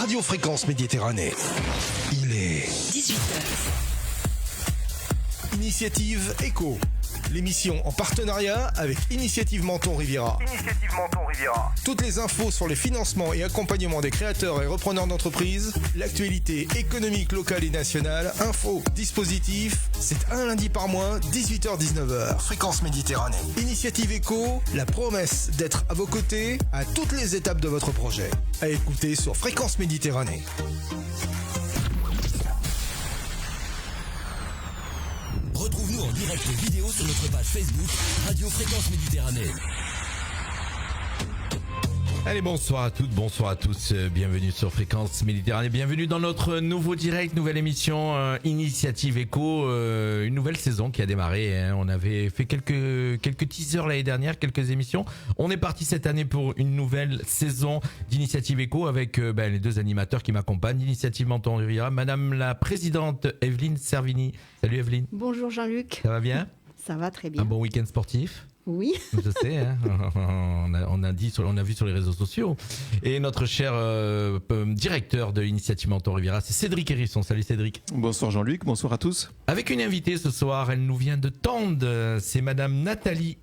Radio Fréquence Méditerranée. Il est 18h. Initiative Éco. L'émission en partenariat avec Initiative Menton Riviera. Toutes les infos sur les financements et accompagnements des créateurs et repreneurs d'entreprises, l'actualité économique locale et nationale, infos, dispositifs, c'est un lundi par mois, 18h-19h. Fréquence Méditerranée. Initiative Éco, la promesse d'être à vos côtés à toutes les étapes de votre projet. À écouter sur Fréquence Méditerranée. Retrouve-nous en direct vidéo sur notre page Facebook Radio Fréquence Méditerranée. Allez, bonsoir à toutes, bonsoir à tous, bienvenue sur Fréquence Méditerranée, bienvenue dans notre nouveau direct, nouvelle émission Initiative Éco, une nouvelle saison qui a démarré, hein. On avait fait quelques teasers l'année dernière, quelques émissions, on est parti cette année pour une nouvelle saison d'Initiative Éco avec les deux animateurs qui m'accompagnent, d'Initiative Menton Riviera, Madame la Présidente Evelyne Servini. Salut Evelyne. Bonjour Jean-Luc. Ça va bien? Ça va très bien. Un bon week-end sportif? Oui. Je sais, hein. on a vu sur les réseaux sociaux. Et notre cher directeur de l'Initiative Menton Riviera, c'est Cédric Hérisson. Salut Cédric. Bonsoir Jean-Luc, bonsoir à tous. Avec une invitée ce soir, elle nous vient de Tende. C'est Madame Nathalie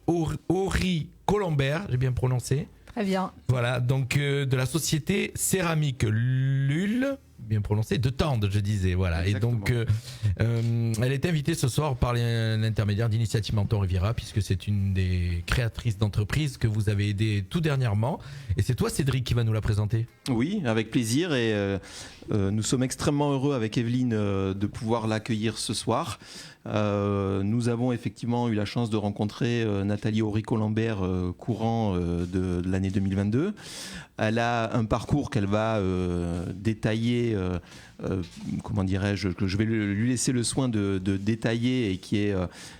Horry-Colombert, j'ai bien prononcé. Très bien. Voilà, donc de la société Céramique Lul. Bien prononcé, de Tende, je disais, voilà. Exactement. Et donc, elle est invitée ce soir par l'intermédiaire d'Initiative Menton Riviera, puisque c'est une des créatrices d'entreprise que vous avez aidé tout dernièrement. Et c'est toi, Cédric, qui va nous la présenter. Oui, avec plaisir. Et nous sommes extrêmement heureux avec Evelyne de pouvoir l'accueillir ce soir. Nous avons effectivement eu la chance de rencontrer Nathalie Horry-Colombert courant de l'année 2022. Elle a un parcours qu'elle va détailler, comment dirais-je, que je vais lui laisser le soin de détailler et qui est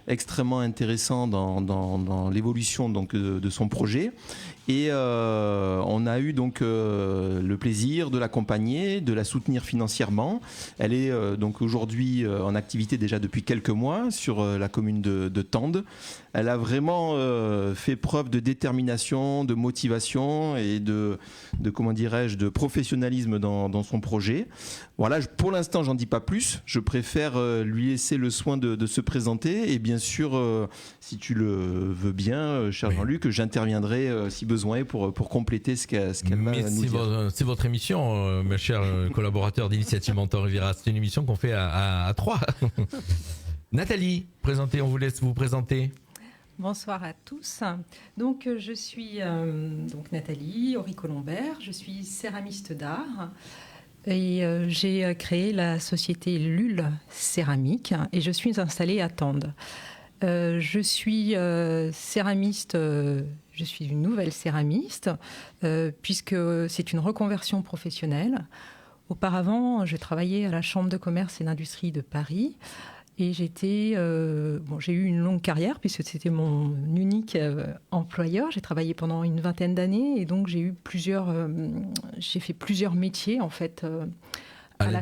extrêmement intéressant dans l'évolution donc de son projet. Et on a eu donc le plaisir de l'accompagner, de la soutenir financièrement. Elle est donc aujourd'hui en activité déjà depuis quelques mois sur la commune de Tende. Elle a vraiment fait preuve de détermination, de motivation et de comment dirais-je, de professionnalisme dans son projet. Voilà, pour l'instant, j'en dis pas plus. Je préfère lui laisser le soin de se présenter. Et bien sûr, si tu le veux bien, cher Jean-Luc, j'interviendrai si besoin pour compléter ce qu'elle va nous dire. C'est votre émission, mes chers collaborateurs d'Initiative Menton Riviera. C'est une émission qu'on fait à trois. Nathalie, on vous laisse vous présenter. Bonsoir à tous. Donc, je suis donc Nathalie Horry-Colombert, je suis céramiste d'art et j'ai créé la société Lul Céramique et je suis installée à Tende. Je suis céramiste, je suis une nouvelle céramiste puisque c'est une reconversion professionnelle. Auparavant, j'ai travaillé à la Chambre de commerce et d'industrie de Paris. Et j'ai eu une longue carrière puisque c'était mon unique employeur. J'ai travaillé pendant une vingtaine d'années et donc j'ai fait plusieurs métiers en fait à la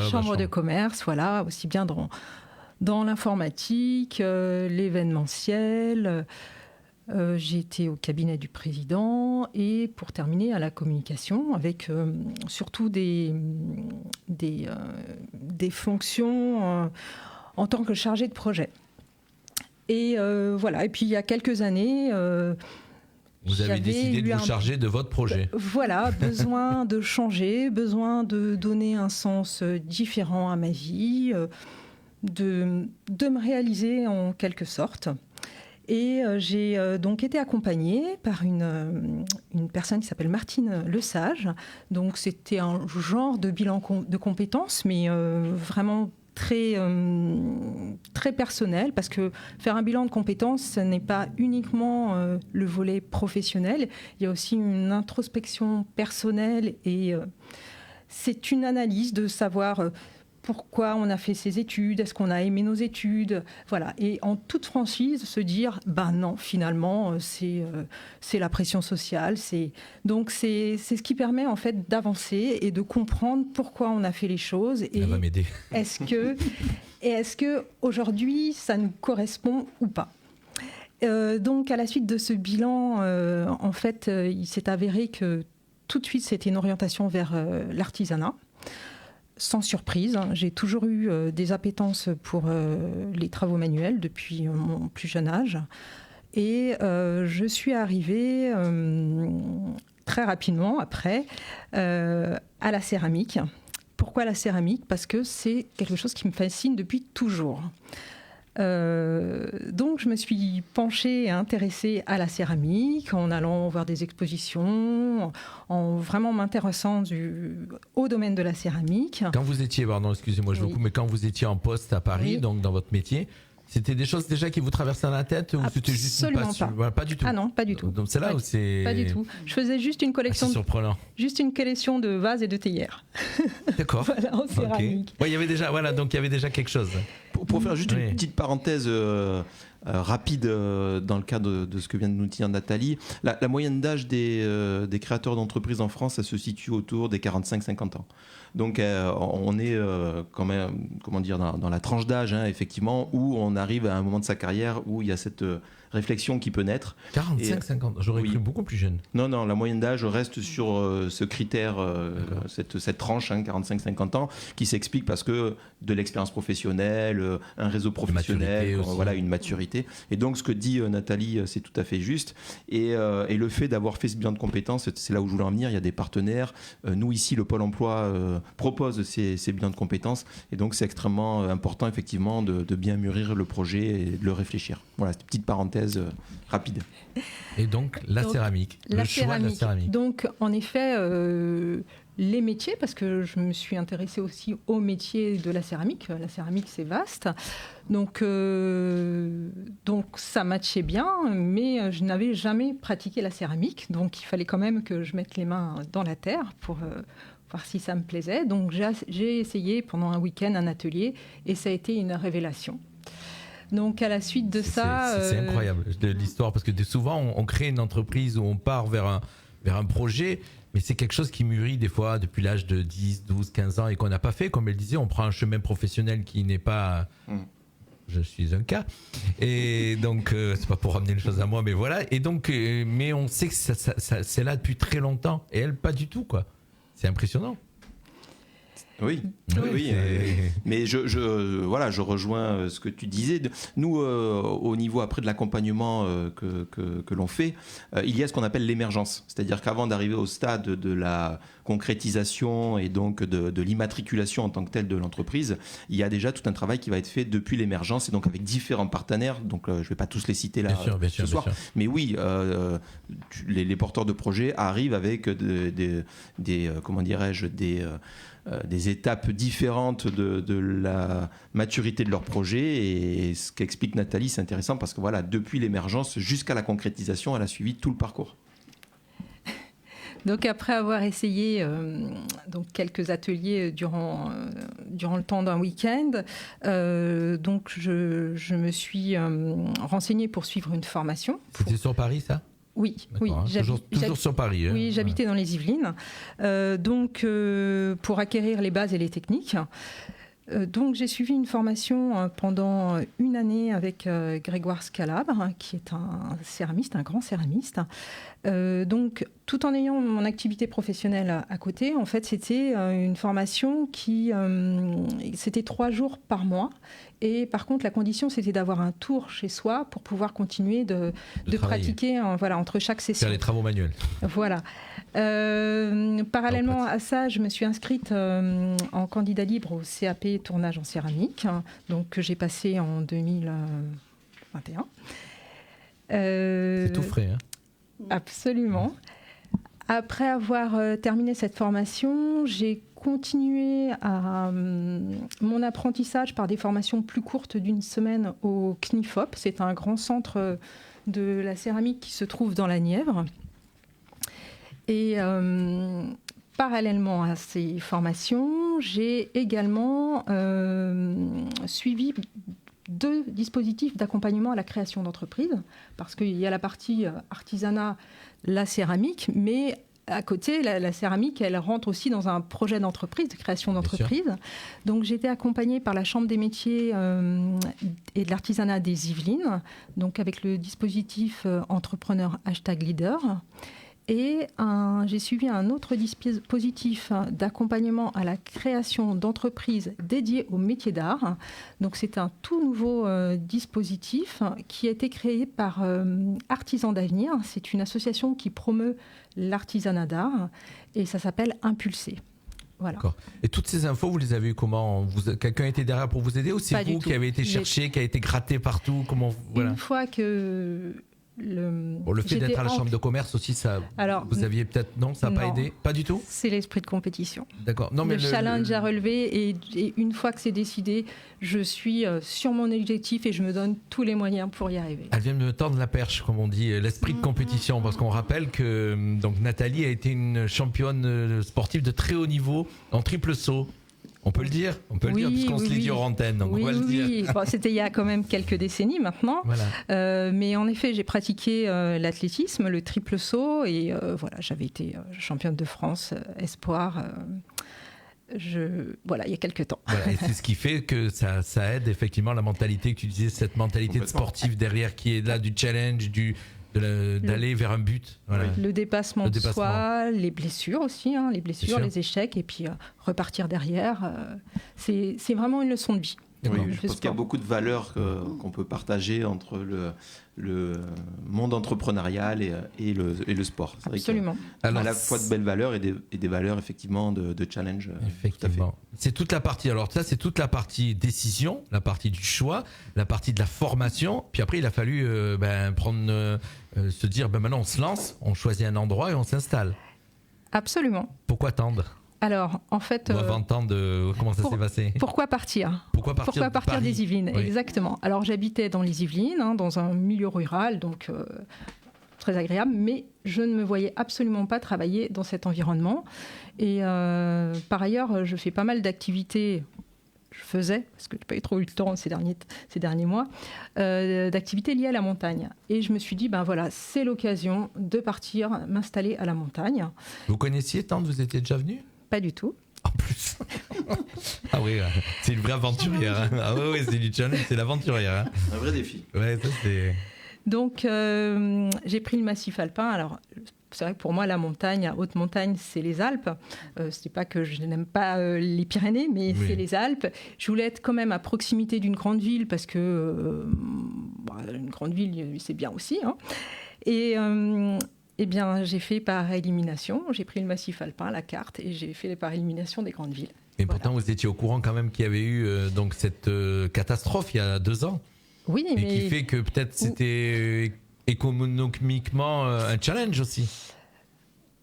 chambre de commerce, voilà, aussi bien dans l'informatique, l'événementiel. J'ai été au cabinet du président et pour terminer à la communication avec surtout des fonctions en tant que chargé de projet. Et voilà, et puis il y a quelques années... vous avez décidé de vous charger de votre projet. Voilà, besoin de changer, besoin de donner un sens différent à ma vie, de me réaliser en quelque sorte. Et j'ai donc été accompagnée par une personne qui s'appelle Martine Lesage. Donc c'était un genre de bilan de compétences, mais vraiment très personnel, parce que faire un bilan de compétences, ce n'est pas uniquement le volet professionnel. Il y a aussi une introspection personnelle et c'est une analyse de savoir... pourquoi on a fait ces études, est-ce qu'on a aimé nos études, voilà. Et en toute franchise, se dire, non, finalement, c'est la pression sociale. Donc c'est ce qui permet en fait d'avancer et de comprendre pourquoi on a fait les choses. Et elle va m'aider. Est-ce que aujourd'hui, ça nous correspond ou pas ? Donc à la suite de ce bilan, en fait, il s'est avéré que tout de suite, c'était une orientation vers l'artisanat. Sans surprise, j'ai toujours eu des appétences pour les travaux manuels depuis mon plus jeune âge. Et je suis arrivée très rapidement après à la céramique. Pourquoi la céramique ? Parce que c'est quelque chose qui me fascine depuis toujours. Donc je me suis penchée et intéressée à la céramique en allant voir des expositions, en vraiment m'intéressant au domaine de la céramique. Quand vous étiez, pardon, excusez-moi, je vous coupe, mais quand vous étiez en poste à Paris, donc dans votre métier, c'était des choses déjà qui vous traversaient la tête ou c'était juste une passion ? Absolument pas. Pas du tout. Ah non, pas du tout. Donc c'est là où c'est... Pas du tout. Je faisais juste une collection, c'est surprenant. juste une collection de vases et de théières. D'accord. Voilà, en céramique. Ouais, il y avait déjà, voilà, donc il y avait déjà quelque chose. Pour faire juste une petite parenthèse rapide dans le cadre de ce que vient de nous dire Nathalie, la moyenne d'âge des créateurs d'entreprises en France, ça se situe autour des 45-50 ans. Donc on est quand même, comment dire, dans la tranche d'âge, effectivement, où on arrive à un moment de sa carrière où il y a cette réflexion qui peut naître. 45-50, j'aurais cru beaucoup plus jeune. Non, la moyenne d'âge reste sur ce critère, cette tranche, 45-50 ans, qui s'explique parce que de l'expérience professionnelle, un réseau professionnel, voilà, une maturité. Et donc ce que dit Nathalie, c'est tout à fait juste. Et le fait d'avoir fait ce bilan de compétences, c'est là où je voulais en venir, il y a des partenaires. Nous ici, le Pôle emploi propose ces bilans de compétences. Et donc c'est extrêmement important, effectivement, de bien mûrir le projet et de le réfléchir. Voilà, cette petite parenthèse rapide. Et donc la céramique, le choix de la céramique. Donc en effet, les métiers, parce que je me suis intéressée aussi au métier de la céramique. La céramique, c'est vaste. Donc ça matchait bien, mais je n'avais jamais pratiqué la céramique. Donc il fallait quand même que je mette les mains dans la terre pour voir si ça me plaisait. Donc j'ai essayé pendant un week-end un atelier et ça a été une révélation. Donc à la suite de ça... C'est incroyable l'histoire, parce que souvent on crée une entreprise où on part vers un projet, mais c'est quelque chose qui mûrit des fois depuis l'âge de 10, 12, 15 ans et qu'on n'a pas fait. Comme elle disait, on prend un chemin professionnel qui n'est pas... Je suis un cas. Et donc, c'est pas pour ramener les choses à moi, mais voilà. Et donc, mais on sait que ça, c'est là depuis très longtemps. Et elle, pas du tout, quoi. C'est impressionnant. Oui. Mais je rejoins ce que tu disais. Nous, au niveau après de l'accompagnement que l'on fait, il y a ce qu'on appelle l'émergence. C'est-à-dire qu'avant d'arriver au stade de la concrétisation et donc de l'immatriculation en tant que telle de l'entreprise, il y a déjà tout un travail qui va être fait depuis l'émergence et donc avec différents partenaires. Donc je ne vais pas tous les citer là ce soir. Mais oui, les porteurs de projets arrivent avec des étapes différentes de la maturité de leur projet, et ce qu'explique Nathalie, c'est intéressant parce que voilà, depuis l'émergence jusqu'à la concrétisation, elle a suivi tout le parcours. Donc après avoir essayé donc quelques ateliers durant le temps d'un week-end, donc je me suis renseignée pour suivre une formation. C'était sur Paris, ça ? Oui, toujours sur Paris. Oui, j'habitais dans les Yvelines. Donc, pour acquérir les bases et les techniques. Donc, j'ai suivi une formation pendant une année avec Grégoire Scalabre, qui est un céramiste, un grand céramiste. Donc, tout en ayant mon activité professionnelle à côté, en fait, c'était une formation qui... c'était 3 jours par mois. Et par contre, la condition, c'était d'avoir un tour chez soi pour pouvoir continuer de pratiquer entre chaque session. Faire les travaux manuels. Voilà. Parallèlement à ça, je me suis inscrite en candidat libre au CAP tournage en céramique, donc que j'ai passé en 2021. C'est tout frais, hein ? Absolument. Après avoir terminé cette formation, j'ai continué mon apprentissage par des formations plus courtes d'une semaine au CNIFOP. C'est un grand centre de la céramique qui se trouve dans la Nièvre. Et parallèlement à ces formations, j'ai également suivi 2 dispositifs d'accompagnement à la création d'entreprises, parce qu'il y a la partie artisanat, la céramique, mais à côté, la céramique, elle rentre aussi dans un projet d'entreprise, de création d'entreprise. Donc, j'ai été accompagnée par la Chambre des métiers et de l'artisanat des Yvelines, donc avec le dispositif Entrepreneur #Leader. Et j'ai suivi un autre dispositif d'accompagnement à la création d'entreprises dédiées au métier d'art. Donc c'est un tout nouveau dispositif qui a été créé par Artisans d'Avenir. C'est une association qui promeut l'artisanat d'art et ça s'appelle Impulser. Voilà. D'accord. Et toutes ces infos, vous les avez eues comment ? Quelqu'un était derrière pour vous aider ou c'est vous qui avez été chercher, qui a été gratté partout ? Voilà. Une fois que... Le fait d'être à la chambre de commerce aussi, vous aviez peut-être... Non, ça n'a pas aidé ? Pas du tout ? C'est l'esprit de compétition. D'accord. Non, mais le challenge à relever et une fois que c'est décidé, je suis sur mon objectif et je me donne tous les moyens pour y arriver. Elle vient de me tendre la perche, comme on dit, l'esprit de compétition, parce qu'on rappelle que donc, Nathalie a été une championne sportive de très haut niveau en triple saut. On peut le dire, puisqu'on se l'est dit hors antenne, donc on va le dire. Bon, c'était il y a quand même quelques décennies maintenant. Voilà. Mais en effet, j'ai pratiqué l'athlétisme, le triple saut, et voilà, j'avais été championne de France espoir. Voilà, il y a quelques temps. Voilà, et c'est ce qui fait que ça aide effectivement la mentalité que tu disais, cette mentalité de sportif derrière qui est là, du challenge, d'aller vers un but. Voilà. Le dépassement de soi, les blessures aussi, les blessures, les échecs, et puis repartir derrière. C'est vraiment une leçon de vie. Oui, je pense qu'il y a beaucoup de valeurs qu'on peut partager entre le monde entrepreneurial et le sport. C'est vrai Absolument. Alors, à la fois de belles valeurs et des valeurs effectivement de challenge. Effectivement. C'est toute la partie. Alors ça, c'est toute la partie décision, la partie du choix, la partie de la formation. Puis après, il a fallu se dire, maintenant on se lance, on choisit un endroit et on s'installe. Absolument. Pourquoi tendre ? Alors, en fait... On va entendre comment ça s'est passé. Pourquoi partir ? Pourquoi partir des Yvelines ? Oui. Exactement. Alors, j'habitais dans les Yvelines, dans un milieu rural, donc très agréable, mais je ne me voyais absolument pas travailler dans cet environnement. Et par ailleurs, je fais pas mal d'activités... Je faisais, parce que je n'ai pas trop eu le temps ces derniers mois, d'activités liées à la montagne. Et je me suis dit, voilà, c'est l'occasion de partir m'installer à la montagne. Vous connaissiez Tendre ? Vous étiez déjà venu ? Pas du tout. En plus. Ah oui, c'est une vraie aventurière. Ah oui, c'est du challenge, c'est l'aventurière. Un vrai défi. Ouais, ça c'est... Donc, j'ai pris le massif alpin. Alors, c'est vrai que pour moi, la montagne, haute montagne, c'est les Alpes. C'est pas que je n'aime pas les Pyrénées, mais c'est les Alpes. Je voulais être quand même à proximité d'une grande ville parce que une grande ville, c'est bien aussi. Et bien, j'ai fait par élimination. J'ai pris le massif alpin, la carte, et j'ai fait par élimination des grandes villes. Et pourtant, vous étiez au courant quand même qu'il y avait eu donc cette catastrophe il y a 2 ans. Oui, et qui fait que peut-être c'était économiquement un challenge aussi.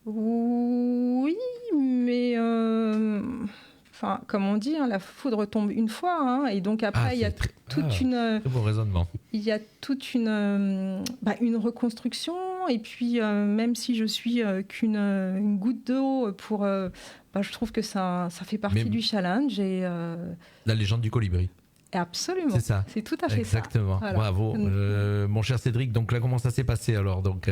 Oui, mais comme on dit, la foudre tombe une fois, et donc après il y a toute une. Très bon raisonnement. Il y a toute une reconstruction, et puis même si je suis qu'une goutte d'eau pour, je trouve que ça fait partie du challenge et. La légende du colibri. Absolument. C'est ça. C'est tout à fait Exactement. ça. Exactement. Bravo. Mon cher Cédric, donc là, comment ça s'est passé alors donc,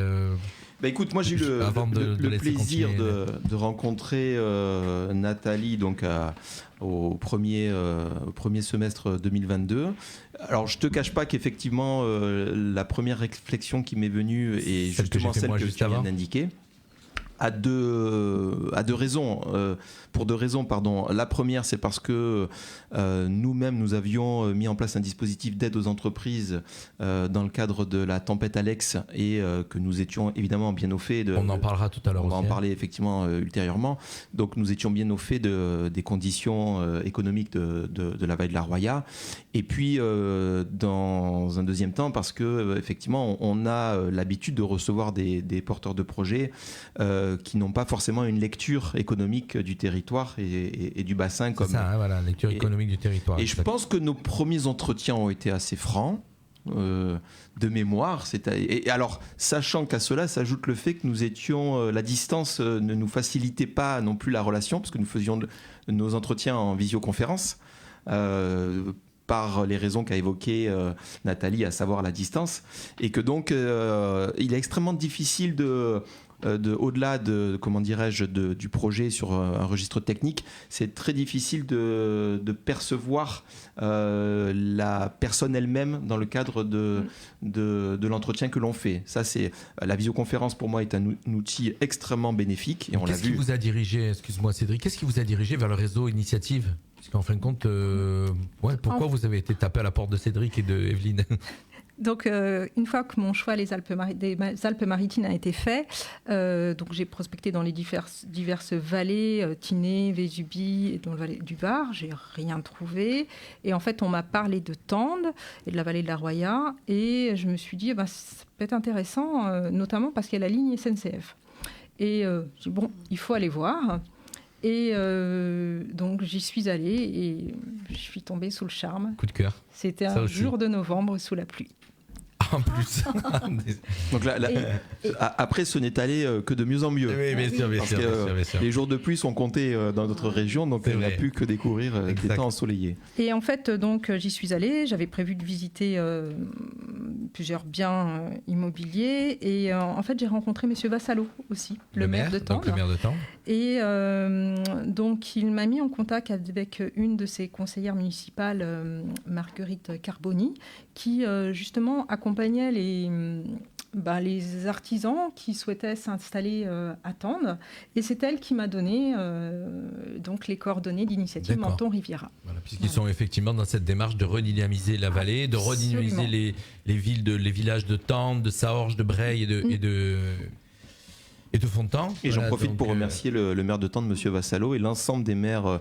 écoute, moi j'ai eu le plaisir de rencontrer Nathalie donc, au premier semestre 2022. Alors je te cache pas qu'effectivement la première réflexion qui m'est venue est justement celle que tu viens d'indiquer. À deux raisons. Pour 2 raisons, pardon. La première, c'est parce que nous-mêmes, nous avions mis en place un dispositif d'aide aux entreprises dans le cadre de la tempête Alex et que nous étions évidemment bien au fait de... On en parlera tout à l'heure aussi. On va en parler effectivement ultérieurement. Donc nous étions bien au fait des conditions économiques de la vallée de la Roya. Et puis, dans un deuxième temps, parce que effectivement, on a l'habitude de recevoir des porteurs de projets qui n'ont pas forcément une lecture économique du territoire et du bassin. C'est ça, voilà, lecture économique du territoire. Et je pense que nos premiers entretiens ont été assez francs, de mémoire. Et alors, sachant qu'à cela s'ajoute le fait que nous étions, la distance ne nous facilitait pas non plus la relation, parce que nous faisions nos entretiens en visioconférence, par les raisons qu'a évoquées Nathalie, à savoir la distance, et que donc il est extrêmement difficile au-delà du projet sur un registre technique, c'est très difficile de percevoir la personne elle-même dans le cadre de l'entretien que l'on fait. Ça, c'est la visioconférence pour moi est un outil extrêmement bénéfique et on l'a vu. Qu'est-ce qui vous a dirigé, excuse-moi Cédric, qu'est-ce qui vous a dirigé vers le réseau Initiative? Parce qu'en fin de compte, pourquoi vous avez été tapé à la porte de Cédric et de Evelyne? Donc, une fois que mon choix des Alpes-Maritimes a été fait, donc j'ai prospecté dans les diverses vallées, Tinée, Vésubie et dans la vallée du Var. J'ai rien trouvé. Et en fait, on m'a parlé de Tende et de la vallée de la Roya. Et je me suis dit, ça peut être intéressant, notamment parce qu'il y a la ligne SNCF. Et j'ai dit, bon, il faut aller voir. Et donc j'y suis allée et je suis tombée sous le charme. Coup de cœur. C'était un jour de novembre sous la pluie. En plus. Donc après, ce n'est allé que de mieux en mieux. Oui, bien sûr. Les jours de pluie sont comptés dans notre région, donc on n'a plus que découvrir des temps ensoleillés. Et en fait, donc j'y suis allée. J'avais prévu de visiter plusieurs biens immobiliers. Et en fait, j'ai rencontré M. Vassallo aussi, le maire de Tende. Et donc, il m'a mis en contact avec une de ses conseillères municipales, Marguerite Carboni, qui justement accompagnait les artisans qui souhaitaient s'installer à Tende. Et c'est elle qui m'a donné donc les coordonnées d'Initiative Menton Riviera. Voilà, puisqu'ils sont effectivement dans cette démarche de redynamiser la vallée, de redynamiser les villages de Tende, de Saorge, de Breil et de Fontan. Et j'en profite pour remercier le maire de Tende, M. Vassallo, et l'ensemble des maires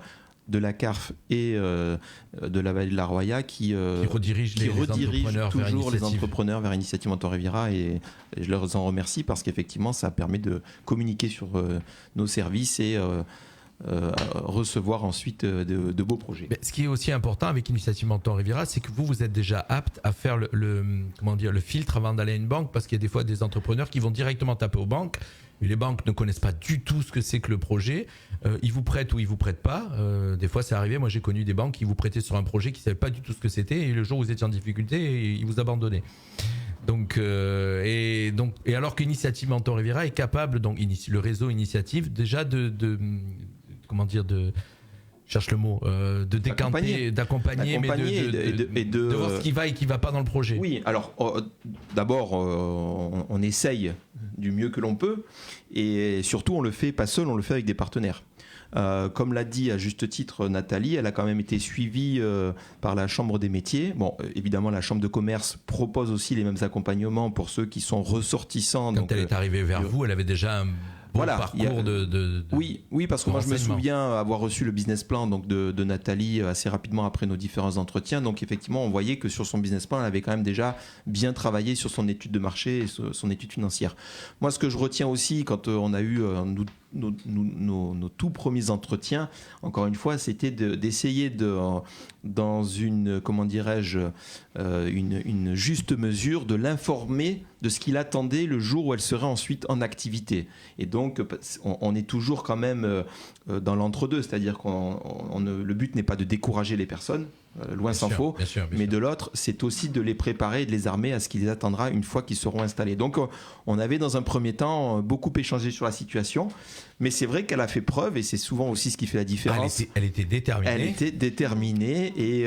de la CARF et de la vallée de la Roya qui redirigent toujours les entrepreneurs vers Initiative Menton Riviera, et je leur en remercie parce qu'effectivement ça permet de communiquer sur nos services et recevoir ensuite de beaux projets. Mais ce qui est aussi important avec Initiative Menton Riviera, c'est que vous êtes déjà apte à faire le filtre avant d'aller à une banque, parce qu'il y a des fois des entrepreneurs qui vont directement taper aux banques. Les banques ne connaissent pas du tout ce que c'est que le projet. Ils vous prêtent ou ils vous prêtent pas. Des fois, c'est arrivé. Moi, j'ai connu des banques qui vous prêtaient sur un projet qui ne savaient pas du tout ce que c'était. Et le jour où vous étiez en difficulté, ils vous abandonnaient. Donc, et alors qu'Initiative Menton Riviera est capable, donc le réseau Initiative, déjà cherche le mot, de décanter, d'accompagner, mais de voir ce qui va et qui ne va pas dans le projet. Oui, alors d'abord, on essaye du mieux que l'on peut, et surtout on le fait pas seul, on le fait avec des partenaires. Comme l'a dit à juste titre Nathalie, elle a quand même été suivie par la Chambre des métiers. Bon, évidemment, la Chambre de commerce propose aussi les mêmes accompagnements pour ceux qui sont ressortissants. Quand elle est arrivée vers vous, elle avait déjà un parcours Oui, parce que moi je me souviens avoir reçu le business plan de Nathalie assez rapidement après nos différents entretiens. Donc effectivement, on voyait que sur son business plan, elle avait quand même déjà bien travaillé sur son étude de marché et son étude financière. Moi, ce que je retiens aussi quand on a eu nos tout premiers entretiens, encore une fois, c'était d'essayer dans une, comment dirais-je, une juste mesure, de l'informer de ce qu'il attendait le jour où elle serait ensuite en activité. Et donc, on est toujours quand même dans l'entre-deux, c'est-à-dire le but n'est pas de décourager les personnes, loin s'en faut, mais de l'autre, c'est aussi de les préparer et de les armer à ce qui les attendra une fois qu'ils seront installés. Donc, on avait dans un premier temps beaucoup échangé sur la situation, mais c'est vrai qu'elle a fait preuve, et c'est souvent aussi ce qui fait la différence. Elle était déterminée. Elle était déterminée et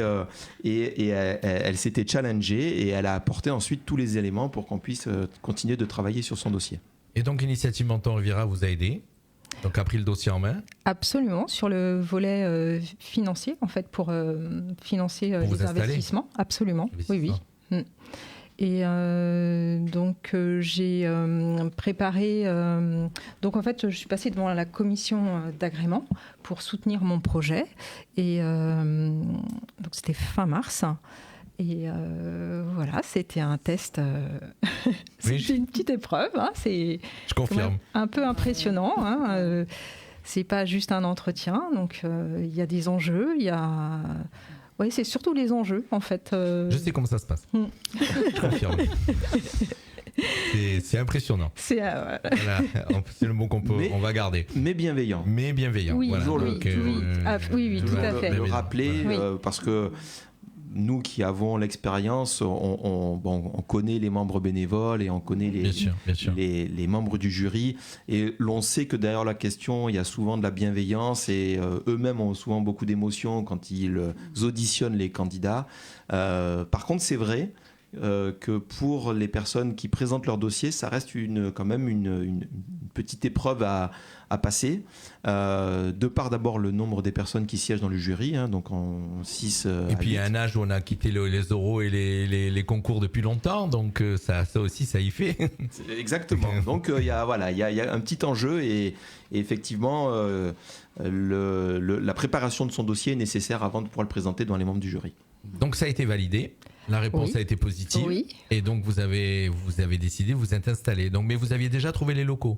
elle s'était challengée, et elle a apporté ensuite tous les éléments pour qu'on puisse continuer de travailler sur son dossier. Et donc, Initiative Menton Riviera vous a aidé, donc a pris le dossier en main. Absolument, sur le volet financier, en fait, pour financer les investissements. Absolument, oui. Et donc j'ai préparé. Donc en fait, je suis passée devant la commission d'agrément pour soutenir mon projet. Et donc c'était fin mars. Et voilà, c'était un test. C'était une petite épreuve. Je confirme. Un peu impressionnant. C'est pas juste un entretien. Donc il y a des enjeux. Oui, c'est surtout les enjeux, en fait. Je sais comment ça se passe. Je confirme. C'est impressionnant. C'est le mot on va garder. Mais bienveillant. Oui, voilà. oui, tout à fait. Le rappeler, parce que nous qui avons l'expérience, on connaît les membres bénévoles et on connaît bien sûr. les membres du jury. Et l'on sait que derrière la question, il y a souvent de la bienveillance et eux-mêmes ont souvent beaucoup d'émotions quand ils auditionnent les candidats. Par contre, c'est vrai que pour les personnes qui présentent leur dossier, ça reste quand même une petite épreuve à passer, de par d'abord le nombre des personnes qui siègent dans le jury, donc en 6 et puis il y a un âge où on a quitté les oraux et les concours depuis longtemps, donc ça aussi ça y fait. Exactement, donc il y a un petit enjeu et effectivement la préparation de son dossier est nécessaire avant de pouvoir le présenter devant les membres du jury. Donc ça a été validé. La réponse a été positive. Oui. Et donc vous avez décidé, vous êtes installé. Donc, mais vous aviez déjà trouvé les locaux.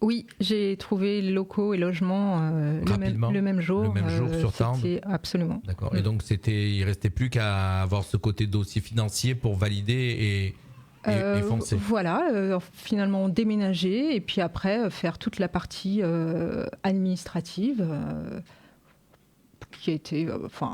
Oui, j'ai trouvé locaux et logements le même jour. Le même jour sur Tarbes. Absolument. D'accord. Et donc il restait plus qu'à avoir ce côté dossier financier pour valider et foncer. Voilà, finalement déménager et puis après faire toute la partie administrative. Qui a été,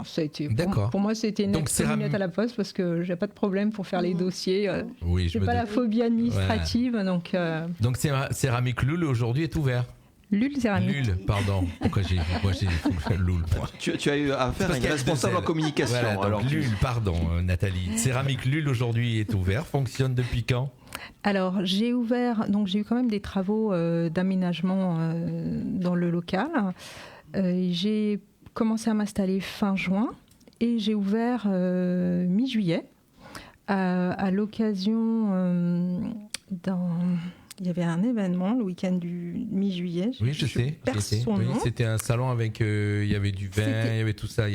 ça a été. Pour moi, c'était une minute à la poste parce que j'ai pas de problème pour faire les dossiers. Oui, j'ai pas la phobie administrative, voilà. Donc Céramique Lul aujourd'hui est ouvert. Lul Céramique. Lul, pardon. Pourquoi j'ai Lul moi. Tu as eu affaire à une responsable en communication. Voilà, alors Lul, pardon, Nathalie. Céramique Lul aujourd'hui est ouvert. Fonctionne depuis quand ? Alors j'ai ouvert, donc j'ai eu quand même des travaux d'aménagement dans le local. J'ai commencé à m'installer fin juin et j'ai ouvert mi-juillet à l'occasion il y avait un événement le week-end du mi-juillet. Oui, je sais. Oui, c'était un salon avec il y avait du vin, il y avait tout ça,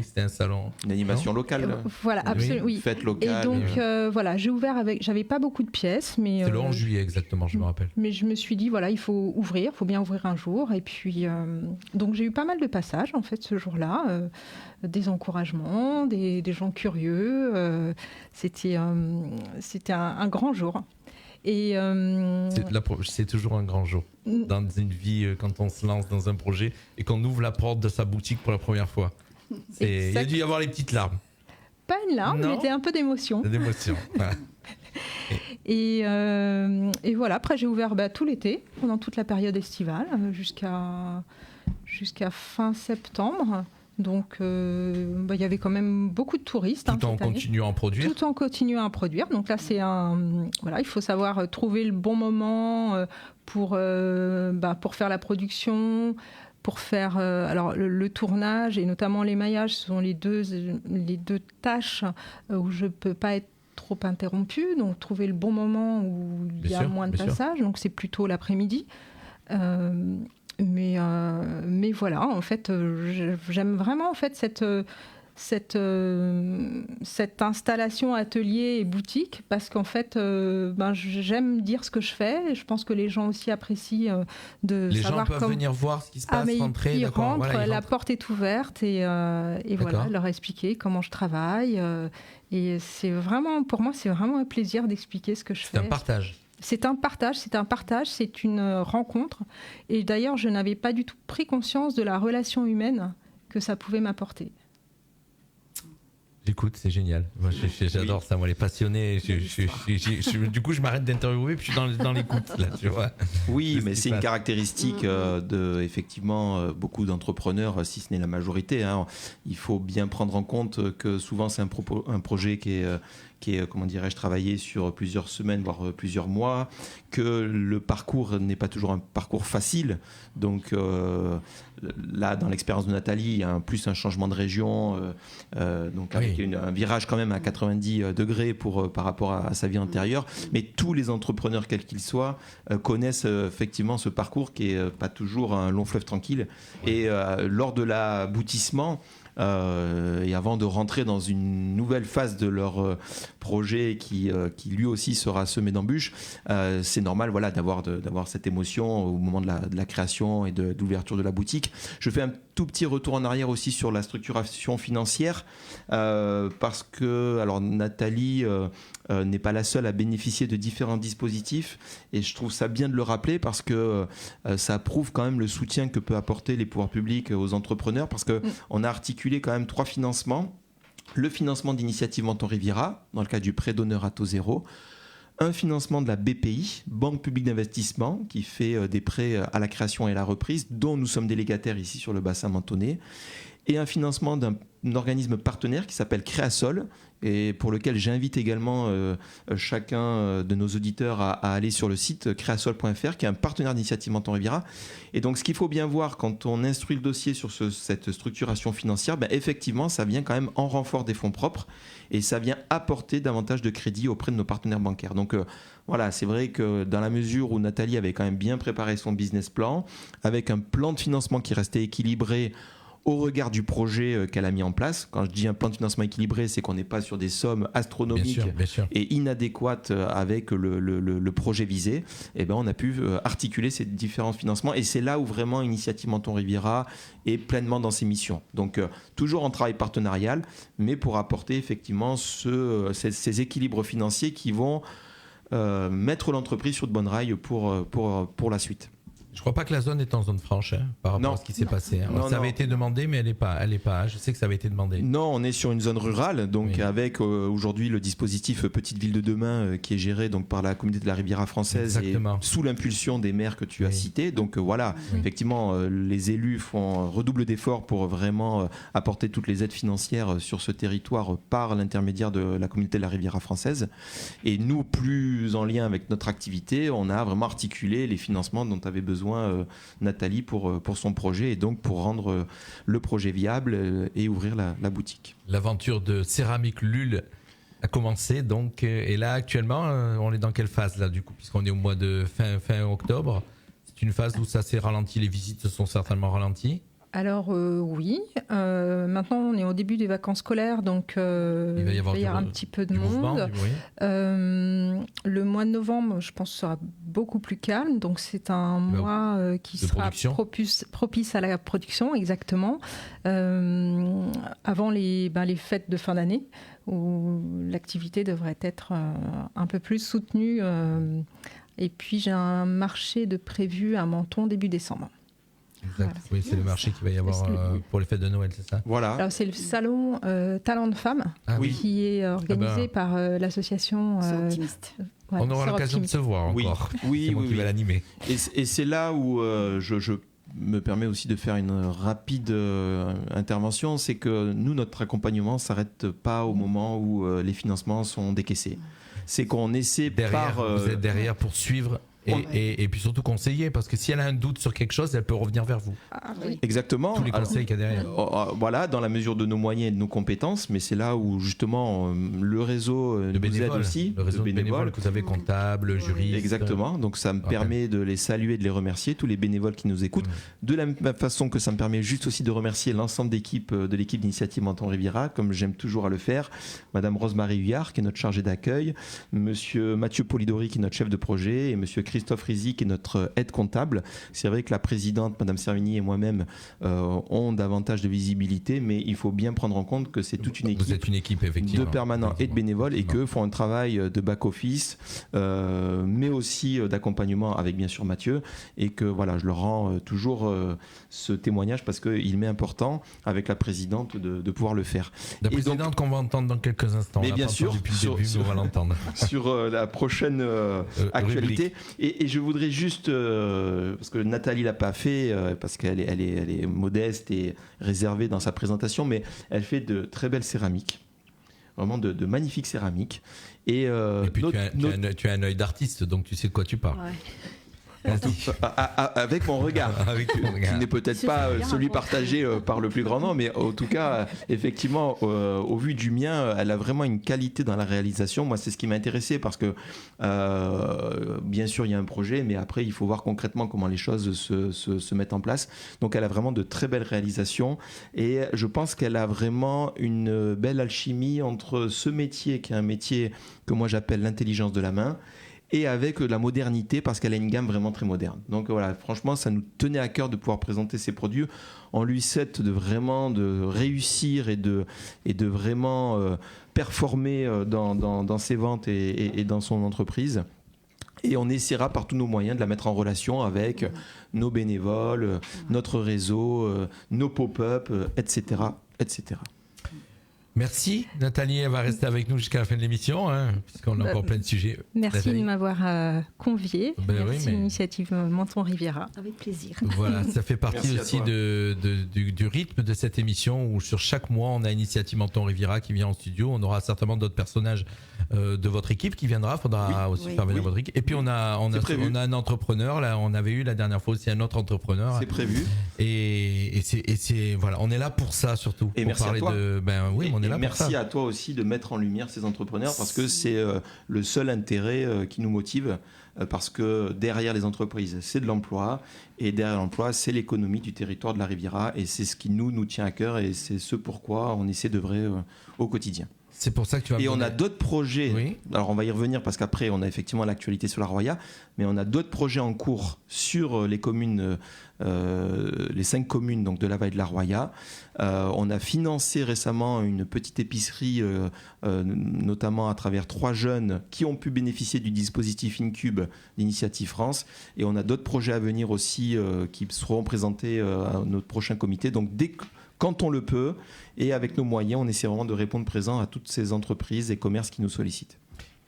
c'était un salon. Une animation locale. Voilà, absolument. Oui. Fête locale. Et donc voilà, j'ai ouvert j'avais pas beaucoup de pièces, mais c'est le 11 juillet exactement, je me rappelle. Mais je me suis dit voilà, il faut bien ouvrir un jour. Et puis donc j'ai eu pas mal de passages en fait ce jour-là, des encouragements, des gens curieux. C'était un grand jour. Et c'est toujours un grand jour dans une vie quand on se lance dans un projet et qu'on ouvre la porte de sa boutique pour la première fois. Il y a dû y avoir les petites larmes. Pas une larme, mais un peu d'émotion. D'émotion. Voilà. Et voilà, après j'ai ouvert tout l'été, pendant toute la période estivale, jusqu'à fin septembre. Donc, il y avait quand même beaucoup de touristes. Tout en continuant à produire. Tout en continuant à produire. Donc là, il faut savoir trouver le bon moment pour faire la production, pour faire le tournage et notamment l'émaillage. Ce sont les deux tâches où je peux pas être trop interrompue. Donc, trouver le bon moment où il y a moins de passages. Donc, c'est plutôt l'après-midi. Mais voilà, en fait, j'aime vraiment en fait cette installation atelier et boutique parce qu'en fait, j'aime dire ce que je fais. Et je pense que les gens aussi apprécient de savoir. Les gens peuvent venir voir ce qui se passe, rentrer. Ils rentrent, la porte est ouverte et voilà, leur expliquer comment je travaille. Et c'est vraiment, pour moi, c'est vraiment un plaisir d'expliquer ce que je fais. C'est un partage. C'est un partage, c'est une rencontre. Et d'ailleurs, je n'avais pas du tout pris conscience de la relation humaine que ça pouvait m'apporter. J'écoute, c'est génial. Moi, j'adore ça. Moi, les passionnés. Du coup, je m'arrête d'interviewer puis je suis dans l'écoute, là, tu vois. Oui, mais c'est une caractéristique effectivement, beaucoup d'entrepreneurs, si ce n'est la majorité. Il faut bien prendre en compte que souvent, c'est un projet qui est, comment dirais-je, travaillé sur plusieurs semaines, voire plusieurs mois, que le parcours n'est pas toujours un parcours facile. Donc là, dans l'expérience de Nathalie, il y a plus un changement de région, donc avec un virage quand même à 90 degrés par rapport à sa vie antérieure. Mais tous les entrepreneurs, quels qu'ils soient, connaissent effectivement ce parcours qui n'est pas toujours un long fleuve tranquille. Et lors de l'aboutissement, et avant de rentrer dans une nouvelle phase de leur projet qui lui aussi sera semé d'embûches, c'est normal d'avoir cette émotion au moment de la création et de l'ouverture de la boutique. Je fais un tout petit retour en arrière aussi sur la structuration financière parce que Nathalie n'est pas la seule à bénéficier de différents dispositifs et je trouve ça bien de le rappeler parce que ça prouve quand même le soutien que peut apporter les pouvoirs publics aux entrepreneurs parce qu'on a articulé quand même 3 financements le financement d'Initiative Menton Riviera, dans le cadre du prêt d'honneur à taux zéro, un financement de la BPI, Banque Publique d'Investissement, qui fait des prêts à la création et à la reprise, dont nous sommes délégataires ici sur le bassin mentonais, et un financement d'un organisme partenaire qui s'appelle Créasol, et pour lequel j'invite également chacun de nos auditeurs à aller sur le site créasol.fr, qui est un partenaire d'Initiative Menton Riviera. Et donc, ce qu'il faut bien voir quand on instruit le dossier sur cette structuration financière, effectivement, ça vient quand même en renfort des fonds propres et ça vient apporter davantage de crédit auprès de nos partenaires bancaires. Donc, voilà, c'est vrai que dans la mesure où Nathalie avait quand même bien préparé son business plan, avec un plan de financement qui restait équilibré au regard du projet qu'elle a mis en place. Quand je dis un plan de financement équilibré, c'est qu'on n'est pas sur des sommes astronomiques bien sûr. et inadéquates avec le projet visé. Et on a pu articuler ces différents financements et c'est là où vraiment Initiative Menton Riviera est pleinement dans ses missions. Donc toujours en travail partenarial, mais pour apporter effectivement ces équilibres financiers qui vont mettre l'entreprise sur de bonnes rails pour la suite. Je crois pas que la zone est en zone franche par rapport à ce qui s'est passé. Ça avait été demandé, mais elle est pas. Je sais que ça avait été demandé. Non, on est sur une zone rurale, donc avec aujourd'hui le dispositif Petite Ville de Demain qui est géré donc par la communauté de la Riviera française. Exactement. Et sous l'impulsion des maires que tu as cités. Donc voilà, effectivement, les élus font redouble d'efforts pour vraiment apporter toutes les aides financières sur ce territoire par l'intermédiaire de la communauté de la Riviera française. Et nous, plus en lien avec notre activité, on a vraiment articulé les financements dont avait besoin Nathalie pour son projet et donc pour rendre le projet viable et ouvrir la boutique. L'aventure de Céramique Lul a commencé donc et là actuellement on est dans quelle phase là du coup puisqu'on est au mois de fin octobre, c'est une phase où ça s'est ralenti, les visites se sont certainement ralenties. Alors oui, maintenant on est au début des vacances scolaires, donc il va y avoir un petit peu de monde. Le mois de novembre, je pense, sera beaucoup plus calme, donc c'est un mois qui sera propice à la production, exactement, avant les fêtes de fin d'année, où l'activité devrait être un peu plus soutenue. Et puis j'ai un marché de prévu à Menton début décembre. Exact. Voilà. Oui, c'est le marché qu'il va y avoir pour les fêtes de Noël, c'est ça ? Voilà. Alors, c'est le salon Talent de Femmes qui est organisé par l'association Optimiste. On aura l'occasion de se voir encore. Oui, c'est moi qui vais l'animer. Et c'est là où je me permets aussi de faire une rapide intervention, c'est que nous, notre accompagnement ne s'arrête pas au moment où les financements sont décaissés. C'est qu'on essaie vous êtes derrière pour suivre et puis surtout conseiller, parce que si elle a un doute sur quelque chose, elle peut revenir vers vous. Exactement. Tous les conseils qu'il y a derrière. Voilà, dans la mesure de nos moyens et de nos compétences, mais c'est là où justement le réseau nous aide aussi. Le réseau de bénévoles que vous avez, comptables, juristes. Exactement, donc ça me permet de les saluer, de les remercier, tous les bénévoles qui nous écoutent. De la même façon que ça me permet juste aussi de remercier l'ensemble de l'équipe d'Initiative Menton Riviera, comme j'aime toujours à le faire. Madame Rose-Marie Huyard, qui est notre chargée d'accueil, Monsieur Mathieu Polidori, qui est notre chef de projet, et Monsieur Christophe Rizy, qui est notre aide comptable. C'est vrai que la présidente, Madame Servigny, et moi-même ont davantage de visibilité, mais il faut bien prendre en compte que c'est toute une équipe. Vous êtes une équipe, effectivement. De permanents et de bénévoles, et qu'eux font un travail de back-office, mais aussi d'accompagnement avec bien sûr Mathieu, et que voilà, je leur rends toujours ce témoignage parce qu'il m'est important avec la présidente de pouvoir le faire. La présidente qu'on va entendre dans quelques instants. Mais bien sûr, depuis le début, on va l'entendre. Sur la prochaine actualité. Et je voudrais juste, parce que Nathalie l'a pas fait, parce qu'elle est modeste et réservée dans sa présentation, mais elle fait de très belles céramiques, vraiment de magnifiques céramiques. Et puis tu as un œil d'artiste, donc tu sais de quoi tu parles. Ouais. Avec mon regard, qui n'est peut-être pas celui partagé par le plus grand nombre, mais en tout cas, effectivement, au vu du mien, elle a vraiment une qualité dans la réalisation. Moi, c'est ce qui m'a intéressé parce que, bien sûr, il y a un projet, mais après, il faut voir concrètement comment les choses se mettent en place. Donc, elle a vraiment de très belles réalisations et je pense qu'elle a vraiment une belle alchimie entre ce métier, qui est un métier que moi j'appelle l'intelligence de la main, et avec de la modernité, parce qu'elle a une gamme vraiment très moderne. Donc voilà, franchement, ça nous tenait à cœur de pouvoir présenter ces produits. On lui souhaite de réussir et de vraiment performer dans ses ventes et dans son entreprise. Et on essaiera par tous nos moyens de la mettre en relation avec nos bénévoles, notre réseau, nos pop-up, etc., etc. Merci Nathalie, elle va rester avec nous jusqu'à la fin de l'émission, puisqu'on a encore plein de sujets. Merci Nathalie. de m'avoir conviée. Merci oui, Initiative Menton Riviera. Avec plaisir. Voilà, ça fait partie Merci à aussi toi. du rythme de cette émission où sur chaque mois on a Initiative Menton Riviera qui vient en studio. On aura certainement d'autres personnages de votre équipe qui viendra. Faudra aussi faire venir votre équipe. Et puis on a un entrepreneur. Là, on avait eu la dernière fois aussi un autre entrepreneur. C'est prévu. Et c'est voilà, on est là pour ça surtout. Et pour merci parler à toi. On est là merci pour ça. à toi aussi de mettre en lumière ces entrepreneurs parce que c'est le seul intérêt qui nous motive parce que derrière les entreprises, c'est de l'emploi et derrière l'emploi, c'est l'économie du territoire de la Riviera et c'est ce qui nous tient à cœur et c'est ce pourquoi on essaie d'œuvrer au quotidien. C'est pour ça que tu vas. Et on a d'autres projets. Oui. Alors on va y revenir parce qu'après on a effectivement l'actualité sur la Roya, mais on a d'autres projets en cours sur les communes, les 5 communes donc de la Vallée de la Roya. On a financé récemment une petite épicerie, notamment à travers 3 jeunes qui ont pu bénéficier du dispositif Incube d'Initiative France. Et on a d'autres projets à venir aussi qui seront présentés à notre prochain comité. Donc quand on le peut, et avec nos moyens, on essaie vraiment de répondre présent à toutes ces entreprises et commerces qui nous sollicitent.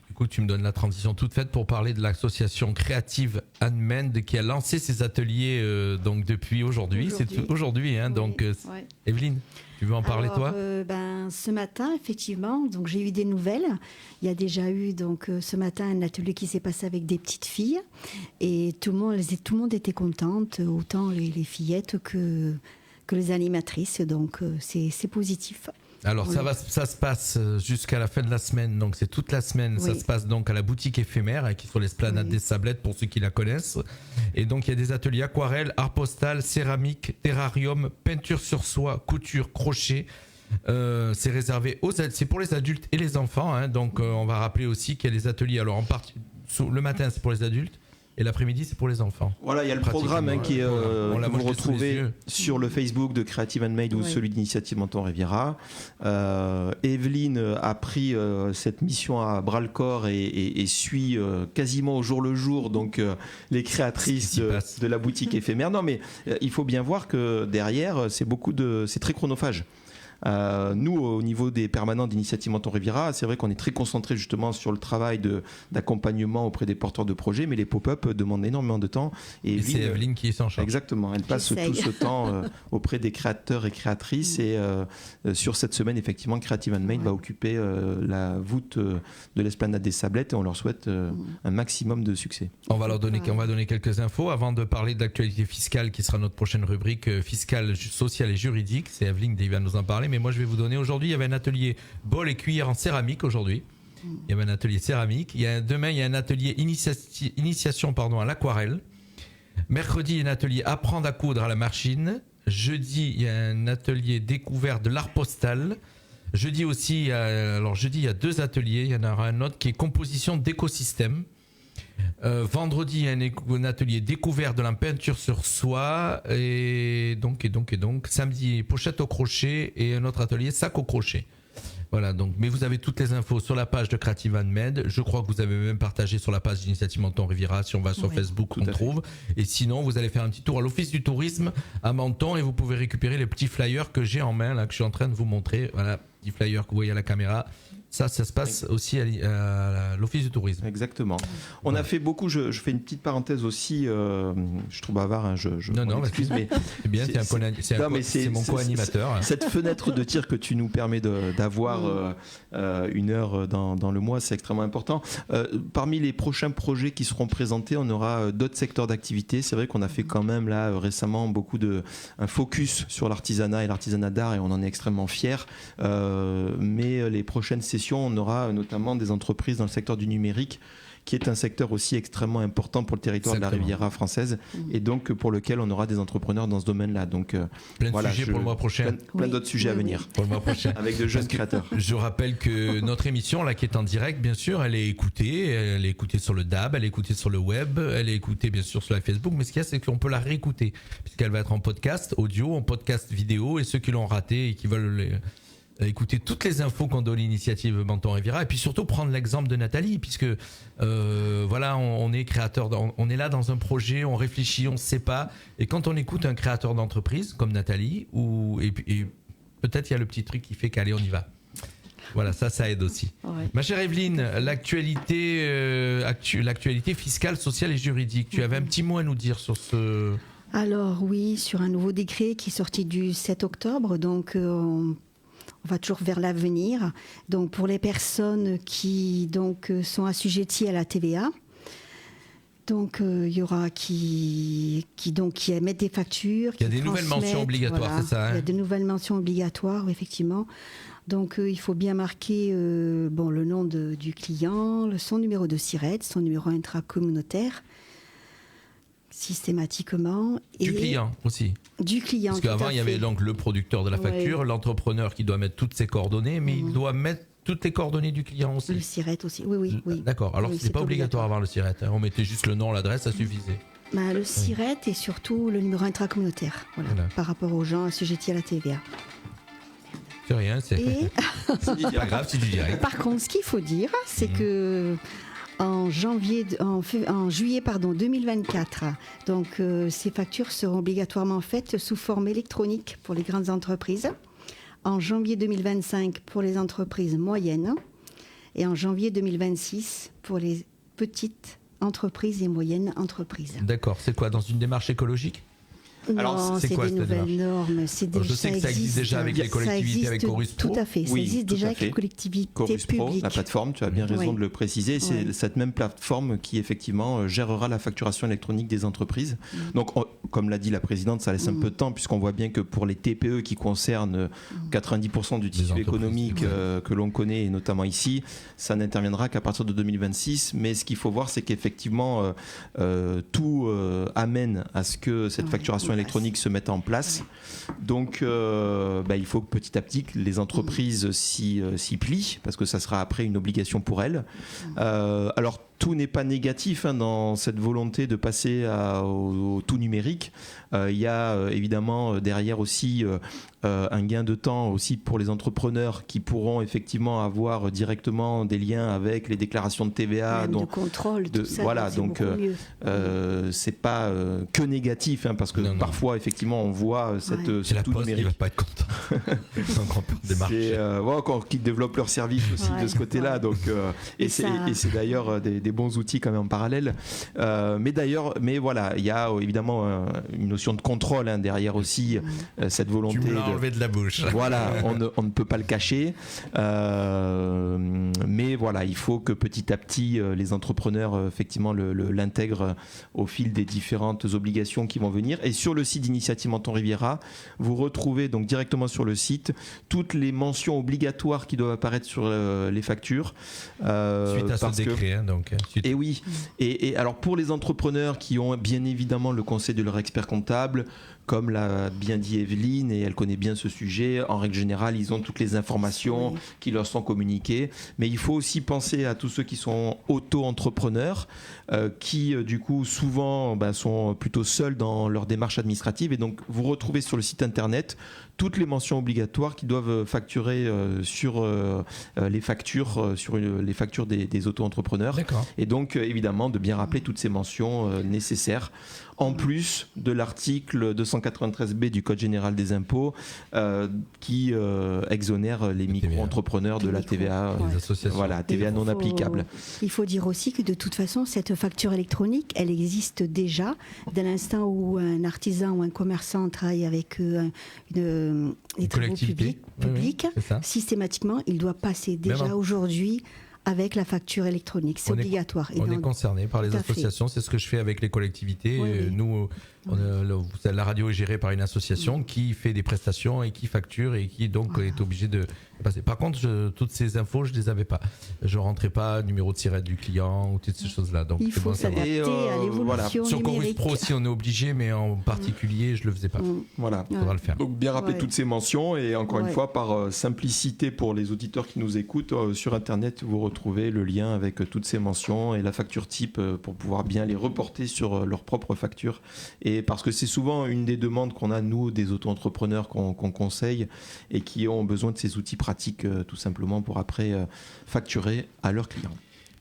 Du coup, tu me donnes la transition toute faite pour parler de l'association créative Anmend qui a lancé ses ateliers donc depuis aujourd'hui. C'est aujourd'hui, Oui, donc oui. Evelyne, tu veux en parler toi? Ce matin, effectivement, donc j'ai eu des nouvelles. Il y a déjà eu donc ce matin un atelier qui s'est passé avec des petites filles et tout le monde était contente, autant les fillettes que les animatrices, donc c'est positif. Alors ça se passe jusqu'à la fin de la semaine, donc c'est toute la semaine. Ça se passe donc à la boutique éphémère qui est sur l'esplanade des Sablettes pour ceux qui la connaissent. Et donc il y a des ateliers aquarelle, art postal, céramique, terrarium, peinture sur soie, couture, crochet. C'est réservé c'est pour les adultes et les enfants. Donc on va rappeler aussi qu'il y a des ateliers. Alors en partie le matin c'est pour les adultes. Et l'après-midi, c'est pour les enfants. Voilà, il y a le programme qui est, que vous retrouvez sur le Facebook de Creative Handmade ou celui d'Initiative Menton Riviera. Evelyne a pris cette mission à bras-le-corps et suit quasiment au jour le jour donc, les créatrices de la boutique éphémère. Non, mais il faut bien voir que derrière, c'est très chronophage. Nous, au niveau des permanents d'Initiative Menton Riviera, c'est vrai qu'on est très concentré justement sur le travail d'accompagnement auprès des porteurs de projets, mais les pop-up demandent énormément de temps. Et c'est Evelyne qui s'en charge. Exactement, elle passe tout ce temps auprès des créateurs et créatrices. Et sur cette semaine, effectivement, Creative Handmade va occuper la voûte de l'esplanade des Sablettes et on leur souhaite un maximum de succès. On va donner quelques infos avant de parler de l'actualité fiscale qui sera notre prochaine rubrique fiscale, sociale et juridique. C'est Evelyne qui va nous en parler. Mais moi, je vais vous donner aujourd'hui, il y avait un atelier bol et cuillère en céramique aujourd'hui. Il y avait un atelier céramique. Demain, il y a un atelier initiation à l'aquarelle. Mercredi, il y a un atelier apprendre à coudre à la machine. Jeudi, il y a un atelier découverte de l'art postal. Jeudi aussi, il y a 2 ateliers. Il y en aura un autre qui est composition d'écosystème. Vendredi, il y a un atelier découvert de la peinture sur soie et donc samedi pochette au crochet et un autre atelier sac au crochet. Voilà, donc, mais vous avez toutes les infos sur la page de Creative Handmade. Je crois que vous avez même partagé sur la page d'Initiative Menton Riviera. Si on va sur Facebook, on trouve. Et sinon, vous allez faire un petit tour à l'Office du tourisme à Menton et vous pouvez récupérer les petits flyers que j'ai en main, là, que je suis en train de vous montrer. Voilà, petits flyers que vous voyez à la caméra. Ça se passe aussi à l'Office du tourisme. Exactement. On a fait beaucoup, je fais une petite parenthèse aussi, je trouve bavard, non, excuse, mais c'est bien, c'est mon co-animateur. Cette fenêtre de tir que tu nous permets d'avoir 1 heure dans le mois, c'est extrêmement important. Parmi les prochains projets qui seront présentés, on aura d'autres secteurs d'activité. C'est vrai qu'on a fait quand même là récemment un focus sur l'artisanat et l'artisanat d'art et on en est extrêmement fiers. Mais les prochaines sessions, on aura notamment des entreprises dans le secteur du numérique qui est un secteur aussi extrêmement important pour le territoire de la Riviera française et donc pour lequel on aura des entrepreneurs dans ce domaine-là. Donc plein de sujets pour le mois prochain. Plein d'autres sujets à venir pour le mois prochain avec de jeunes créateurs. Je rappelle que notre émission là qui est en direct, bien sûr, elle est écoutée sur le DAB, elle est écoutée sur le web, elle est écoutée bien sûr sur la Facebook, mais ce qu'il y a c'est qu'on peut la réécouter puisqu'elle va être en podcast audio, en podcast vidéo et ceux qui l'ont raté et qui veulent écouter toutes les infos qu'on donne l'Initiative Menton Riviera et puis surtout prendre l'exemple de Nathalie puisque voilà on est créateur, on est là dans un projet, on réfléchit, on ne sait pas et quand on écoute un créateur d'entreprise comme Nathalie et peut-être il y a le petit truc qui fait qu'allez on y va. Voilà, ça aide aussi. Ouais. Ma chère Evelyne, l'actualité fiscale, sociale et juridique, tu avais un petit mot à nous dire sur ce... Alors oui, sur un nouveau décret qui est sorti du 7 octobre, donc on va toujours vers l'avenir. Donc pour les personnes qui donc sont assujetties à la TVA, donc il y aura qui émettent des factures. Il y a des nouvelles mentions obligatoires, voilà, c'est ça, hein? Il y a de nouvelles mentions obligatoires, effectivement. Donc il faut bien marquer le nom du client, son numéro de SIRET, son numéro intracommunautaire, systématiquement. Du client aussi. Du client. Parce qu'avant, il y avait donc le producteur de la facture, l'entrepreneur qui doit mettre toutes ses coordonnées, mais il doit mettre toutes les coordonnées du client aussi. Le SIRET aussi, oui. D'accord, alors oui, c'est pas obligatoire d'avoir le SIRET, hein. On mettait juste le nom, l'adresse, ça suffisait. Le SIRET et surtout le numéro intracommunautaire, voilà. Par rapport aux gens assujettis à la TVA. C'est rien, c'est pas grave, c'est du direct. Par contre, ce qu'il faut dire, c'est que en juillet 2024, donc ces factures seront obligatoirement faites sous forme électronique pour les grandes entreprises. En janvier 2025 pour les entreprises moyennes et en janvier 2026 pour les petites entreprises et moyennes entreprises. D'accord, c'est quoi, dans une démarche écologique ? Non, c'est des nouvelles normes. Je sais que ça existe déjà avec les collectivités, avec Chorus Pro. Tout à fait, ça existe déjà avec les collectivités Chorus Pro, publiques. la plateforme, tu as bien raison de le préciser. C'est cette même plateforme qui effectivement gérera la facturation électronique des entreprises. Donc, comme l'a dit la présidente, ça laisse un peu de temps puisqu'on voit bien que pour les TPE qui concernent 90% du tissu économique que l'on connaît, et notamment ici, ça n'interviendra qu'à partir de 2026. Mais ce qu'il faut voir, c'est qu'effectivement, tout amène à ce que cette facturation électronique se mette en place. Donc il faut que petit à petit les entreprises s'y plient, parce que ça sera après une obligation pour elles. Alors tout n'est pas négatif dans cette volonté de passer au tout numérique. Il y a évidemment derrière aussi un gain de temps aussi pour les entrepreneurs qui pourront effectivement avoir directement des liens avec les déclarations de TVA, de contrôle, tout ça. Voilà, donc c'est pas que négatif, parce que parfois effectivement on voit c'est la tout Poste, numérique. il va pas être content. C'est encore peur des marchés. Encore qu'ils développent leur service aussi de ce côté-là. Donc et c'est d'ailleurs des bons outils quand même en parallèle. Mais voilà, il y a évidemment une notion de contrôle derrière aussi, cette volonté. Tu me l'as enlevé de la bouche. Voilà, on ne peut pas le cacher. Mais voilà, il faut que petit à petit les entrepreneurs effectivement l'intègrent au fil des différentes obligations qui vont venir. Et sur le site d'Initiative Menton Riviera, vous retrouvez donc directement sur le site toutes les mentions obligatoires qui doivent apparaître sur les factures. Suite à ce décret, donc. Et oui. Et alors pour les entrepreneurs qui ont bien évidemment le conseil de leur expert comptable, comme l'a bien dit Evelyne, et elle connaît bien ce sujet, en règle générale, ils ont toutes les informations qui leur sont communiquées. Mais il faut aussi penser à tous ceux qui sont auto-entrepreneurs, qui du coup souvent sont plutôt seuls dans leur démarche administrative. Et donc vous retrouvez sur le site internet toutes les mentions obligatoires qui doivent facturer sur les factures, les factures des auto-entrepreneurs. D'accord. Et donc évidemment de bien rappeler toutes ces mentions nécessaires. En plus de l'article 293B du Code général des impôts qui exonère les micro-entrepreneurs de la TVA, les associations. Voilà, TVA non applicable. Il faut dire aussi que de toute façon, cette facture électronique, elle existe déjà. Dès l'instant où un artisan ou un commerçant travaille avec les travaux publics, systématiquement, il doit passer déjà aujourd'hui avec la facture électronique. C'est obligatoire. On est concerné par les associations. C'est ce que je fais avec les collectivités. Nous, la radio est gérée par une association qui fait des prestations et qui facture et qui donc est obligée de passer. Par contre, toutes ces infos, je les avais pas. Je rentrais pas numéro de SIRET du client ou toutes ces choses-là. Donc il faut s'adapter à l'évolution Sur Chorus numérique. Pro aussi, on est obligé, mais en particulier, je le faisais pas. Voilà. Il faudra le faire. Donc bien rappeler toutes ces mentions et encore une fois, par simplicité pour les auditeurs qui nous écoutent, sur Internet, vous retrouvez le lien avec toutes ces mentions et la facture type pour pouvoir bien les reporter sur leur propre facture. Et parce que c'est souvent une des demandes qu'on a, nous, des auto-entrepreneurs qu'on conseille et qui ont besoin de ces outils pratiques tout simplement pour après facturer à leurs clients.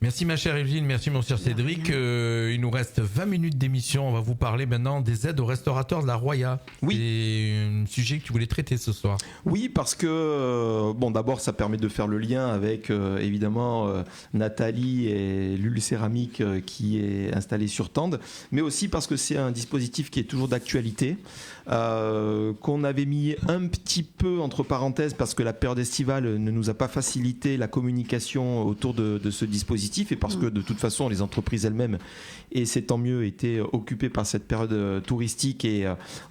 Merci ma chère Evelyne, merci mon cher Cédric. Il nous reste 20 minutes d'émission. On va vous parler maintenant des aides aux restaurateurs de la Roya. Oui. C'est un sujet que tu voulais traiter ce soir. Oui, parce que, d'abord, ça permet de faire le lien avec, évidemment, Nathalie et Lul Céramique qui est installée sur Tende, mais aussi parce que c'est un dispositif qui est toujours d'actualité, qu'on avait mis un petit peu entre parenthèses parce que la période estivale ne nous a pas facilité la communication autour de ce dispositif et parce que de toute façon les entreprises elles-mêmes, et c'est tant mieux, étaient occupées par cette période touristique et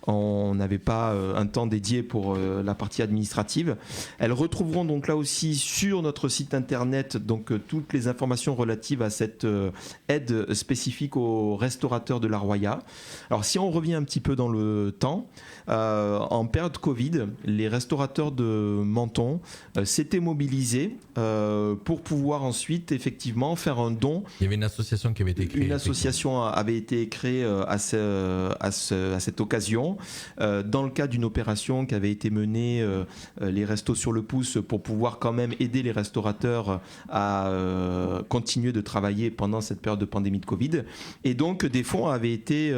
on n'avait pas un temps dédié pour la partie administrative. Elles retrouveront donc là aussi sur notre site internet donc toutes les informations relatives à cette aide spécifique aux restaurateurs de la Roya. Alors si on revient un petit peu dans le temps, en période Covid, les restaurateurs de Menton s'étaient mobilisés pour pouvoir ensuite effectivement faire un don. Il y avait une association qui avait été créée. Une association avait été créée à cette occasion dans le cadre d'une opération qui avait été menée les Restos sur le pouce pour pouvoir quand même aider les restaurateurs à continuer de travailler pendant cette période de pandémie de Covid. Et donc des fonds avaient été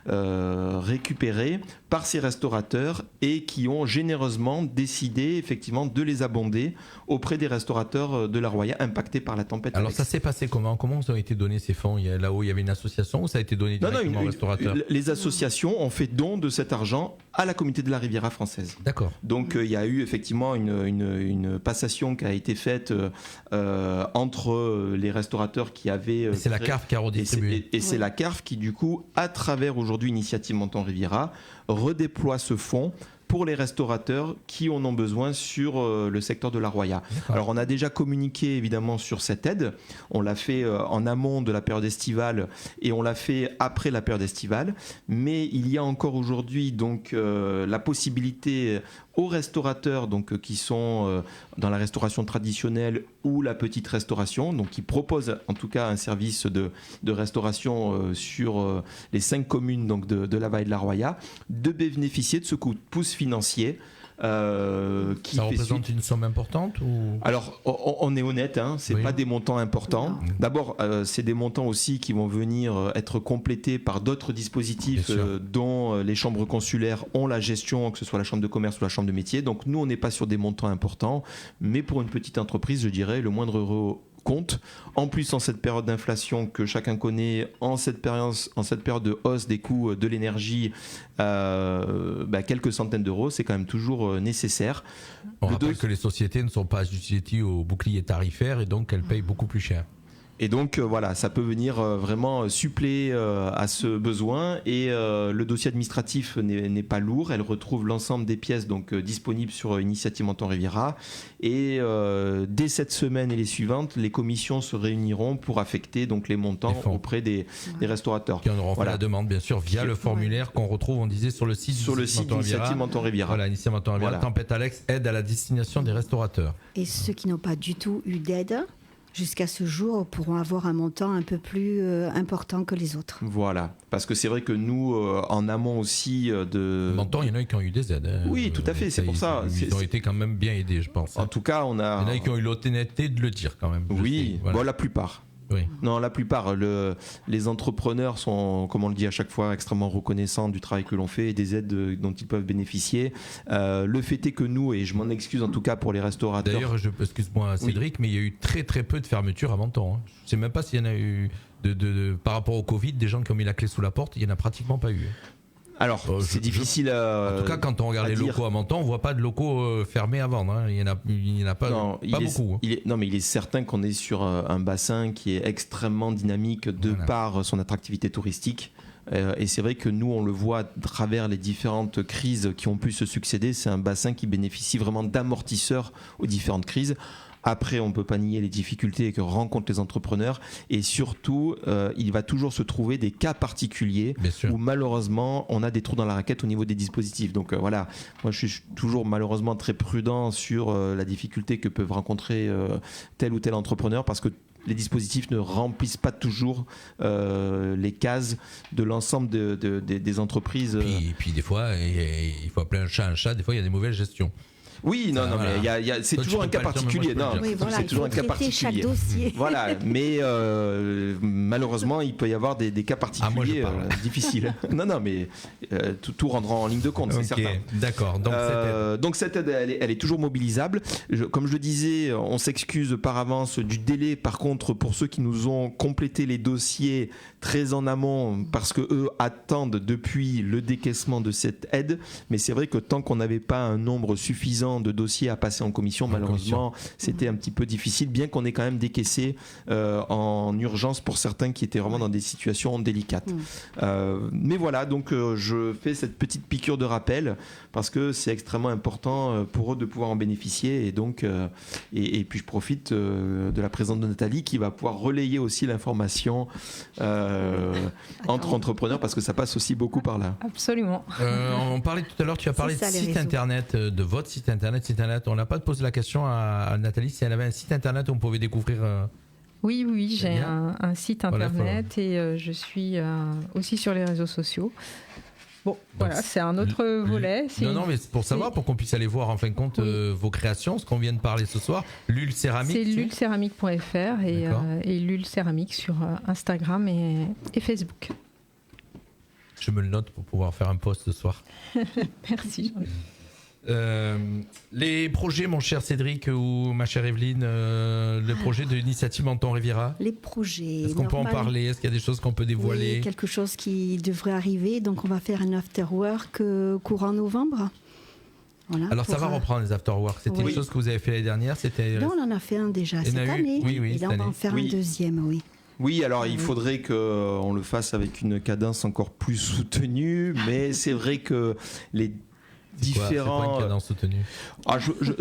récupérés par ces restaurateurs et qui ont généreusement décidé effectivement de les abonder auprès des restaurateurs de la Roya impactés par la tempête. Alors ça s'est passé comment ont été donnés ces fonds? Là-haut il y avait une association ou ça a été donné directement aux restaurateurs? Les associations ont fait don de cet argent à la communauté de la Riviera française. D'accord. Donc il y a eu effectivement une passation qui a été faite entre les restaurateurs qui avaient... c'est la CARF qui a redistribué. Et c'est la CARF qui du coup, à travers aujourd'hui Initiative Menton Riviera, redéploie ce fonds pour les restaurateurs qui en ont besoin sur le secteur de la Roya. Alors on a déjà communiqué évidemment sur cette aide, on l'a fait en amont de la période estivale et on l'a fait après la période estivale, mais il y a encore aujourd'hui donc la possibilité aux restaurateurs donc, qui sont dans la restauration traditionnelle ou la petite restauration, donc qui proposent en tout cas un service de restauration sur les 5 communes donc, de la vallée de la Roya, de bénéficier de ce coup de pouce financier. Ça représente une somme importante ou... Alors on est honnête, c'est pas des montants importants. Non. D'abord c'est des montants aussi qui vont venir être complétés par d'autres dispositifs dont les chambres consulaires ont la gestion, que ce soit la chambre de commerce ou la chambre de métier. Donc nous on n'est pas sur des montants importants, mais pour une petite entreprise je dirais le moindre euro compte. En plus, en cette période d'inflation que chacun connaît, en cette période de hausse des coûts de l'énergie, quelques centaines d'euros, c'est quand même toujours nécessaire. On rappelle que les sociétés ne sont pas assujetties au bouclier tarifaire et donc elles payent beaucoup plus cher. Et donc voilà, ça peut venir vraiment suppléer à ce besoin et le dossier administratif n'est pas lourd. Elle retrouve l'ensemble des pièces donc disponibles sur Initiative Menton Riviera et dès cette semaine et les suivantes, les commissions se réuniront pour affecter donc les montants auprès des restaurateurs. Qui en auront fait la demande bien sûr via le formulaire qu'on retrouve, on disait sur le site d'Initiative Menton Riviera. Voilà, Initiative Menton Riviera. Tempête Alex, aide à la destination des restaurateurs. Et ceux qui n'ont pas du tout eu d'aide jusqu'à ce jour pourront avoir un montant un peu plus important que les autres. Voilà, parce que c'est vrai que nous, en amont aussi de... Menton, il y en a qui ont eu des aides. Oui, tout à fait, c'est pour ça. Ils ont été quand même bien aidés, je pense. En tout cas, on a... Il y en a qui ont eu l'honnêteté de le dire quand même. Oui, la plupart. Oui. Non, la plupart. Les entrepreneurs sont, comme on le dit à chaque fois, extrêmement reconnaissants du travail que l'on fait et des aides dont ils peuvent bénéficier. Le fait est que nous, et je m'en excuse en tout cas pour les restaurateurs... D'ailleurs, excuse-moi Cédric, mais il y a eu très très peu de fermetures à Menton. Je ne sais même pas s'il y en a eu, par rapport au Covid, des gens qui ont mis la clé sous la porte, il n'y en a pratiquement pas eu. Alors, c'est difficile à... En tout cas, quand on regarde les locaux à Menton, on ne voit pas de locaux fermés à vendre. Il n'y en a pas, beaucoup. Mais il est certain qu'on est sur un bassin qui est extrêmement dynamique par son attractivité touristique. Et c'est vrai que nous, on le voit à travers les différentes crises qui ont pu se succéder. C'est un bassin qui bénéficie vraiment d'amortisseurs aux différentes crises. Après, on ne peut pas nier les difficultés que rencontrent les entrepreneurs et surtout, il va toujours se trouver des cas particuliers où malheureusement, on a des trous dans la raquette au niveau des dispositifs. Donc voilà, moi je suis toujours malheureusement très prudent sur la difficulté que peuvent rencontrer tel ou tel entrepreneur parce que les dispositifs ne remplissent pas toujours les cases de l'ensemble des entreprises. Et puis des fois, il faut appeler un chat, des fois il y a des mauvaises gestions. Oui, non, mais c'est toujours un cas particulier. Non, voilà, c'est toujours un cas particulier. Chaque dossier. Voilà, mais malheureusement, il peut y avoir des cas particuliers difficiles. Non, mais tout rendra en ligne de compte, c'est certain. D'accord. Donc cette aide, elle est toujours mobilisable. Comme je le disais, on s'excuse par avance du délai. Par contre, pour ceux qui nous ont complété les dossiers très en amont, parce que eux attendent depuis le décaissement de cette aide, mais c'est vrai que tant qu'on n'avait pas un nombre suffisant de dossiers à passer en commission, malheureusement, c'était un petit peu difficile, bien qu'on ait quand même décaissé en urgence pour certains qui étaient vraiment dans des situations délicates. Mais voilà, donc je fais cette petite piqûre de rappel parce que c'est extrêmement important pour eux de pouvoir en bénéficier, et donc et puis je profite de la présence de Nathalie qui va pouvoir relayer aussi l'information entre entrepreneurs, parce que ça passe aussi beaucoup par là. Absolument. On parlait tout à l'heure, tu as parlé de site internet, de votre site internet. On n'a pas posé la question à Nathalie si elle avait un site internet où on pouvait découvrir. Oui, j'ai un site internet et je suis aussi sur les réseaux sociaux. Bon, voilà, c'est un autre volet. Non, mais c'est pour savoir, pour qu'on puisse aller voir en fin de compte vos créations, ce qu'on vient de parler ce soir. Lul Céramique. C'est lulcéramique.fr et Lul Céramique sur Instagram et Facebook. Je me le note pour pouvoir faire un post ce soir. Merci. Les projets, mon cher Cédric ou ma chère Evelyne, le projet de l'initiative Menton Riviera. Les projets. Est-ce qu'on peut en parler? Est-ce qu'il y a des choses qu'on peut dévoiler? Oui, quelque chose qui devrait arriver. Donc on va faire un after-work courant novembre. Voilà, alors ça va reprendre les after-work. C'était une chose que vous avez fait l'année dernière. Non, on en a fait un déjà cette année. Oui, et là on va en faire un deuxième, oui. Oui, alors il faudrait qu'on le fasse avec une cadence encore plus soutenue, mais c'est vrai que les différents. C'est pas une cadence soutenue.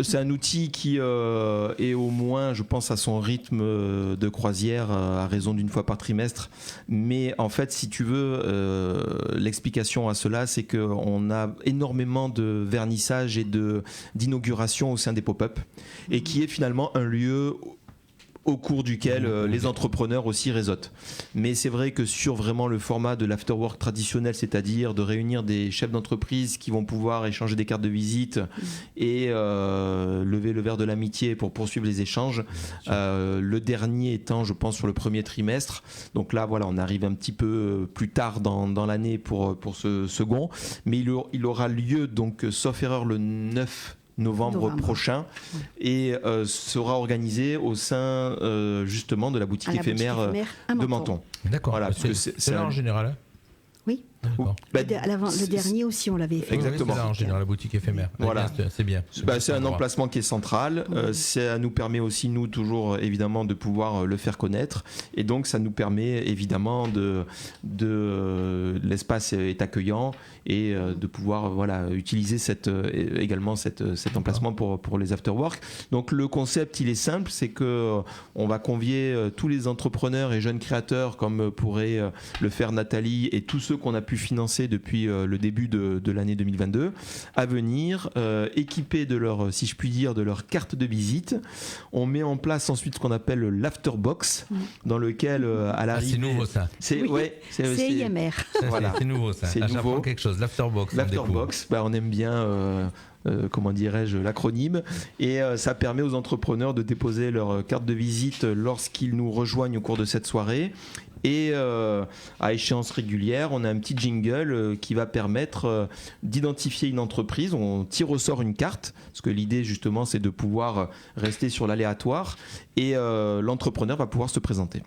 C'est un outil qui est au moins, je pense, à son rythme de croisière à raison d'une fois par trimestre. Mais en fait, si tu veux, l'explication à cela, c'est qu'on a énormément de vernissage et d'inauguration au sein des pop-up, et qui est finalement un lieu au cours duquel les entrepreneurs aussi réseautent. Mais c'est vrai que sur vraiment le format de l'afterwork traditionnel, c'est-à-dire de réunir des chefs d'entreprise qui vont pouvoir échanger des cartes de visite et lever le verre de l'amitié pour poursuivre les échanges, le dernier étant, je pense, sur le premier trimestre. Donc là, voilà, on arrive un petit peu plus tard dans l'année pour ce second. Mais il aura lieu, donc, sauf erreur, le 9 novembre prochain, et sera organisé au sein justement de la boutique éphémère de Menton. D'accord. Voilà, c'est là en général. Oui. Le dernier aussi, on l'avait fait. Exactement. C'est là en général, la boutique éphémère. Voilà. C'est bien. C'est un emplacement qui est central. Ça nous permet aussi, nous, toujours évidemment, de pouvoir le faire connaître. Et donc, ça nous permet évidemment l'espace est accueillant, et de pouvoir utiliser également cet emplacement pour les afterwork. Donc, le concept, il est simple, c'est que on va convier tous les entrepreneurs et jeunes créateurs, comme pourrait le faire Nathalie, et tous ceux qu'on a pu financer depuis le début de l'année 2022, à venir équipés de leur, si je puis dire, de leur carte de visite. On met en place ensuite ce qu'on appelle l'afterbox, dans lequel à l'arrivée... c'est nouveau ça. C'est IMR. Voilà. C'est nouveau ça. C'est nouveau. J'apprends quelque chose. L'afterbox. On aime bien... comment dirais-je, l'acronyme, et ça permet aux entrepreneurs de déposer leur carte de visite lorsqu'ils nous rejoignent au cours de cette soirée. Et à échéance régulière, on a un petit jingle qui va permettre d'identifier une entreprise. On tire au sort une carte, parce que l'idée justement c'est de pouvoir rester sur l'aléatoire, et l'entrepreneur va pouvoir se présenter.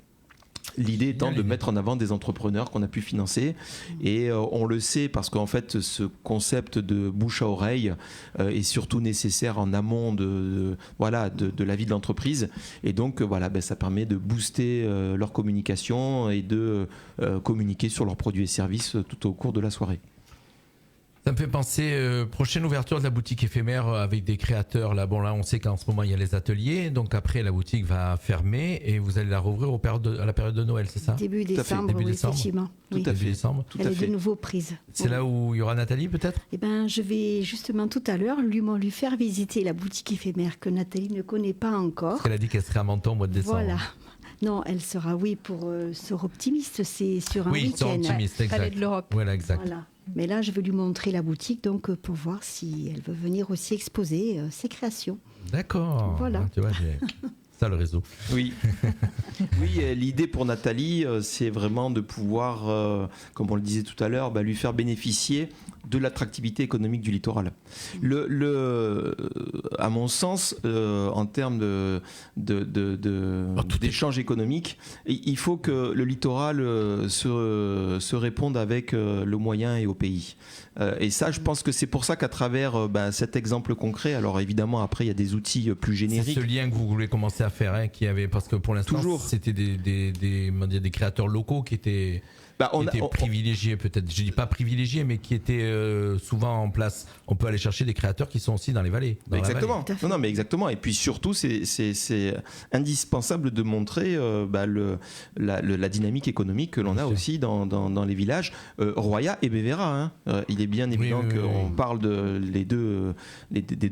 L'idée étant de mettre en avant des entrepreneurs qu'on a pu financer, et on le sait parce qu'en fait ce concept de bouche à oreille est surtout nécessaire en amont de la vie de l'entreprise, et donc ça permet de booster leur communication et de communiquer sur leurs produits et services tout au cours de la soirée. Ça me fait penser, prochaine ouverture de la boutique éphémère avec des créateurs. Là, on sait qu'en ce moment, il y a les ateliers. Donc après, la boutique va fermer et vous allez la rouvrir à la période de Noël, c'est ça? Début décembre, oui, effectivement. Tout à fait. Décembre. Elle est de nouveau prise. C'est là où il y aura Nathalie, peut-être? Je vais justement tout à l'heure lui faire visiter la boutique éphémère que Nathalie ne connaît pas encore. Parce qu'elle a dit qu'elle serait à Menton au mois de décembre. Voilà. Non, elle sera, pour Sort Optimiste, c'est sur un week-end. Sort Optimiste, exact. Palais de l'Europe. Voilà, exact. Voilà. Mais là, je vais lui montrer la boutique donc pour voir si elle veut venir aussi exposer ses créations. D'accord. Voilà. Tu vois, ça le réseau. Oui. Oui, l'idée pour Nathalie, c'est vraiment de pouvoir, comme on le disait tout à l'heure, lui faire bénéficier de l'attractivité économique du littoral. À mon sens, en termes d'échange économique, il faut que le littoral se réponde avec le moyen et au pays. Et ça, je pense que c'est pour ça qu'à travers cet exemple concret, alors évidemment après il y a des outils plus génériques. C'est ce lien que vous voulez commencer à faire, parce que pour l'instant, c'était des créateurs locaux qui étaient privilégiés, peut-être. Je dis pas privilégiés, mais qui étaient souvent en place. On peut aller chercher des créateurs qui sont aussi dans les vallées. Exactement. Non, mais exactement. Et puis surtout, c'est indispensable de montrer la dynamique économique que l'on a aussi dans les villages. Roya et Bévéra. Il est bien évident qu'on parle des deux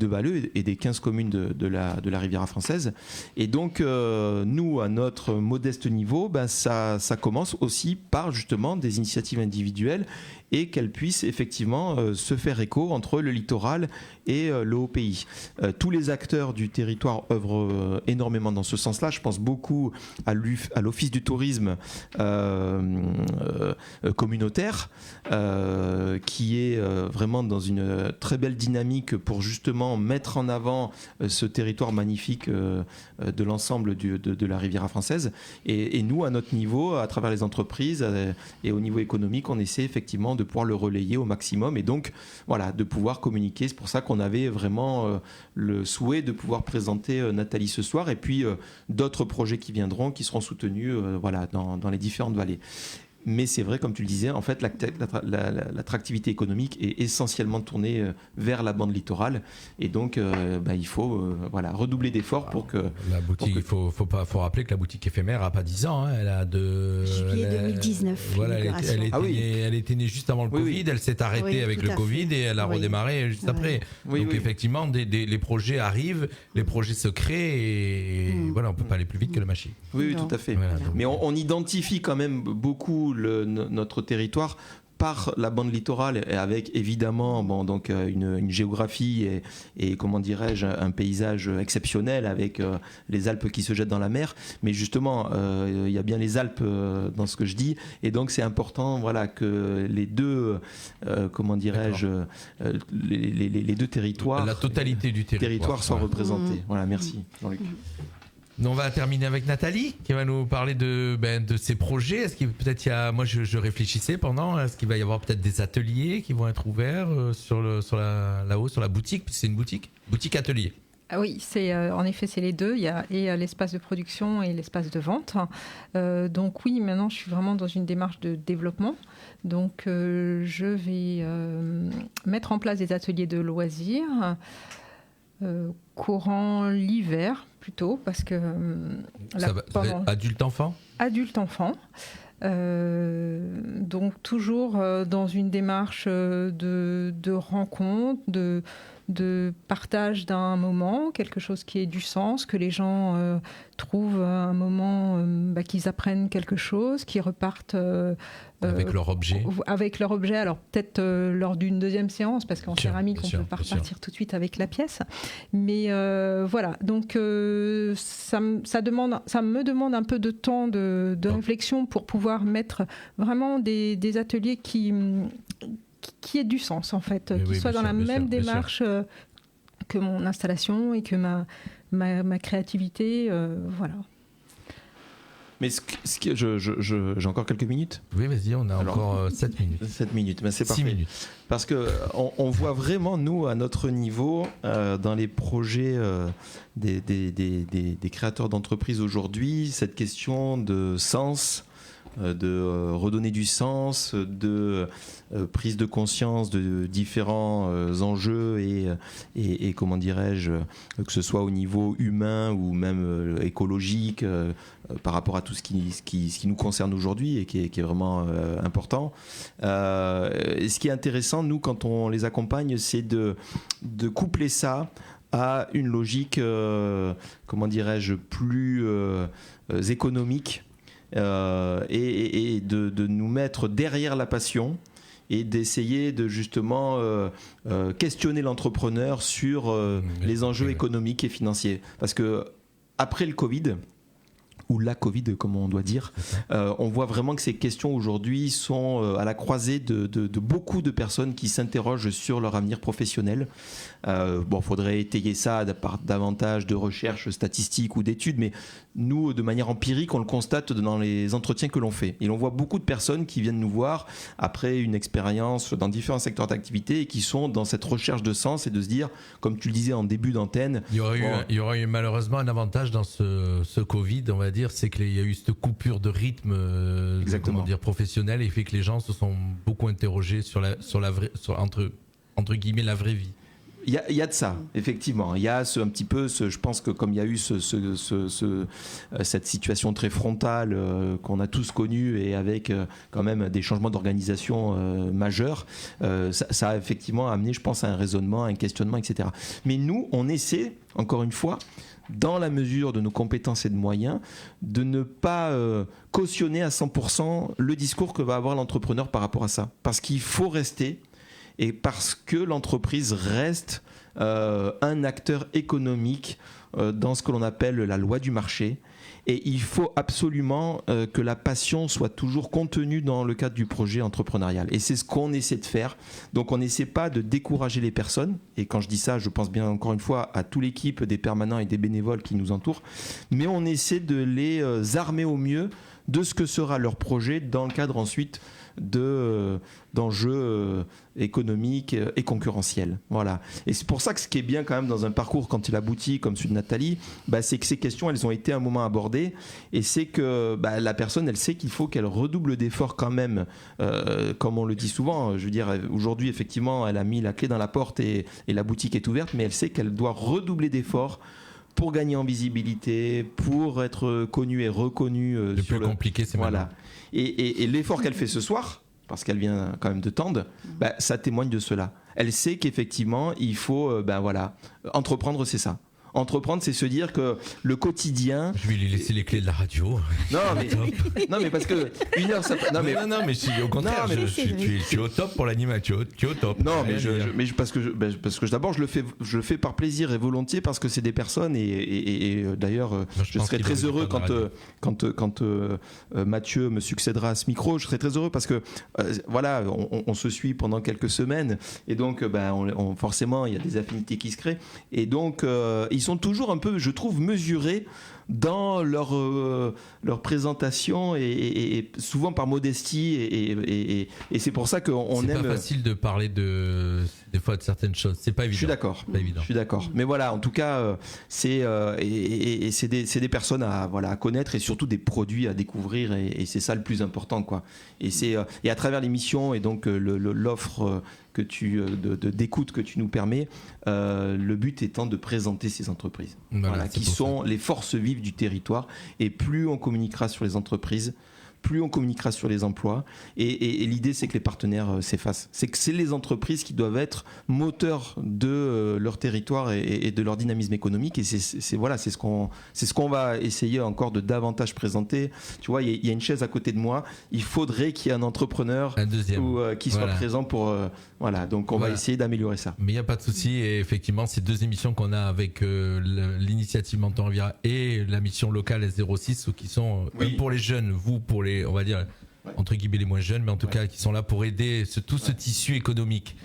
vallées et des 15 communes de la Riviera française. Et donc, nous, à notre modeste niveau, ça commence aussi par justement des initiatives individuelles et qu'elles puissent effectivement se faire écho entre le littoral et le haut pays. Tous les acteurs du territoire œuvrent énormément dans ce sens-là. Je pense beaucoup à l'Office du tourisme communautaire qui est vraiment dans une très belle dynamique pour justement mettre en avant ce territoire magnifique de l'ensemble de la Riviera française. Et nous, à notre niveau, à travers les entreprises et au niveau économique, on essaie effectivement de pouvoir le relayer au maximum et donc voilà, de pouvoir communiquer. C'est pour ça qu'on avait vraiment le souhait de pouvoir présenter Nathalie ce soir et puis d'autres projets qui viendront, qui seront soutenus dans les différentes vallées. Mais c'est vrai, comme tu le disais, en fait, l'attractivité économique est essentiellement tournée vers la bande littorale. Et donc, il faut redoubler d'efforts pour que... La boutique, il faut rappeler que la boutique éphémère n'a pas 10 ans. Elle a juillet 2019. Voilà, elle était née juste avant le Covid. Elle s'est arrêtée avec le Covid et elle a redémarré juste après. Donc, effectivement, les projets arrivent, les projets se créent et voilà, on ne peut pas aller plus vite que la machine. Oui, tout à fait. Voilà, donc... Mais on identifie quand même beaucoup notre territoire par la bande littorale et avec évidemment une géographie et comment dirais-je, un paysage exceptionnel avec les Alpes qui se jettent dans la mer, mais justement il y a bien les Alpes dans ce que je dis et donc c'est important que les deux les deux territoires, la totalité du territoire soient représentés. Voilà, merci Jean-Luc. On va terminer avec Nathalie qui va nous parler de ses projets. Est-ce qu'il peut-être moi je réfléchissais pendant, est-ce qu'il va y avoir peut-être des ateliers qui vont être ouverts là-haut sur la boutique, c'est une boutique atelier. Ah oui, en effet c'est les deux. Il y a l'espace de production et l'espace de vente. Donc oui, maintenant je suis vraiment dans une démarche de développement. Donc je vais mettre en place des ateliers de loisirs. Courant l'hiver plutôt parce que adulte-enfant donc toujours dans une démarche de rencontre, de partage d'un moment, quelque chose qui ait du sens, que les gens trouvent un moment, qu'ils apprennent quelque chose, qu'ils repartent avec leur objet. Alors peut-être lors d'une deuxième séance, parce qu'en céramique, on ne peut pas repartir tout de suite avec la pièce. Mais voilà, donc ça me demande un peu de temps de réflexion pour pouvoir mettre vraiment des ateliers qui aient du sens, en fait, qui soient dans la même démarche que mon installation et que ma créativité, voilà. Mais j'ai encore quelques minutes. Oui, vas-y, on a encore 7 minutes. 7 minutes, mais c'est parfait. 6 minutes. Parce qu'on voit vraiment, nous, à notre niveau, dans les projets des créateurs d'entreprises aujourd'hui, cette question de sens, de redonner du sens, de prise de conscience de différents enjeux et comment dirais-je, que ce soit au niveau humain ou même écologique, par rapport à tout ce qui nous concerne aujourd'hui et qui est vraiment important. Ce qui est intéressant, nous, quand on les accompagne, c'est de coupler ça à une logique, comment dirais-je, plus économique, et de nous mettre derrière la passion et d'essayer de justement questionner l'entrepreneur sur les enjeux économiques et financiers. Parce que après le Covid, ou la Covid, comme on doit dire, on voit vraiment que ces questions aujourd'hui sont à la croisée de beaucoup de personnes qui s'interrogent sur leur avenir professionnel. Faudrait étayer ça par davantage de recherches statistiques ou d'études, mais nous, de manière empirique, on le constate dans les entretiens que l'on fait. Et on voit beaucoup de personnes qui viennent nous voir après une expérience dans différents secteurs d'activité et qui sont dans cette recherche de sens et de se dire, comme tu le disais en début d'antenne... Il y aura eu malheureusement un avantage dans ce Covid, on va dire, c'est qu'il y a eu cette coupure de rythme professionnel et fait que les gens se sont beaucoup interrogés sur entre guillemets la vraie vie. Il y a de ça, effectivement. Il y a un petit peu, je pense que comme il y a eu cette situation très frontale qu'on a tous connue et avec quand même des changements d'organisation majeurs, ça a effectivement amené, je pense, à un raisonnement, à un questionnement, etc. Mais nous, on essaie, encore une fois, dans la mesure de nos compétences et de moyens, de ne pas cautionner à 100% le discours que va avoir l'entrepreneur par rapport à ça. Parce qu'il faut rester... et parce que l'entreprise reste un acteur économique dans ce que l'on appelle la loi du marché. Et il faut absolument que la passion soit toujours contenue dans le cadre du projet entrepreneurial. Et c'est ce qu'on essaie de faire. Donc on n'essaie pas de décourager les personnes. Et quand je dis ça, je pense bien encore une fois à toute l'équipe des permanents et des bénévoles qui nous entourent. Mais on essaie de les armer au mieux de ce que sera leur projet dans le cadre ensuite d'enjeux économiques et concurrentiels. Voilà. Et c'est pour ça que ce qui est bien quand même dans un parcours quand il aboutit comme celui de Nathalie, c'est que ces questions, elles ont été à un moment abordées et c'est que la personne, elle sait qu'il faut qu'elle redouble d'efforts quand même, comme on le dit souvent. Je veux dire, aujourd'hui, effectivement, elle a mis la clé dans la porte et la boutique est ouverte, mais elle sait qu'elle doit redoubler d'efforts pour gagner en visibilité, pour être connue et reconnue. Le plus compliqué, c'est voilà. Et l'effort qu'elle fait ce soir, parce qu'elle vient quand même de Tende, ça témoigne de cela. Elle sait qu'effectivement, il faut entreprendre, c'est ça. Entreprendre, c'est se dire que le quotidien... Je vais lui laisser les clés de la radio. Non, mais parce que une heure, ça... Non, mais au contraire, tu es au top pour l'animation. Tu es au top. Non, parce que d'abord, je le fais par plaisir et volontiers parce que c'est des personnes et d'ailleurs, je serais très heureux quand Mathieu me succédera à ce micro. Je serais très heureux parce que on se suit pendant quelques semaines et donc forcément, il y a des affinités qui se créent et donc ils sont toujours un peu, je trouve, mesurés dans leur présentation et souvent par modestie et c'est pour ça qu'on aime... C'est pas facile de parler des fois de certaines choses, c'est pas évident. Je suis d'accord. Mais voilà, en tout cas, c'est des personnes à connaître et surtout des produits à découvrir et c'est ça le plus important, quoi. Et à travers l'émission et donc l'offre d'écoute que tu nous permets, le but étant de présenter ces entreprises qui sont les forces vives du territoire et plus on communiquera sur les entreprises, plus on communiquera sur les emplois et l'idée c'est que les partenaires s'effacent. C'est que c'est les entreprises qui doivent être moteurs de leur territoire et de leur dynamisme économique et c'est ce qu'on va essayer encore de davantage présenter. Tu vois, il y a une chaise à côté de moi, il faudrait qu'il y ait un entrepreneur qui soit présent pour... donc on va essayer d'améliorer ça. Mais il n'y a pas de souci et effectivement ces deux émissions qu'on a avec l'initiative Menton Riviera et la mission locale S06 qui sont pour les jeunes, vous pour les, on va dire, entre guillemets les moins jeunes, mais en tout cas qui sont là pour aider tout ce tissu économique.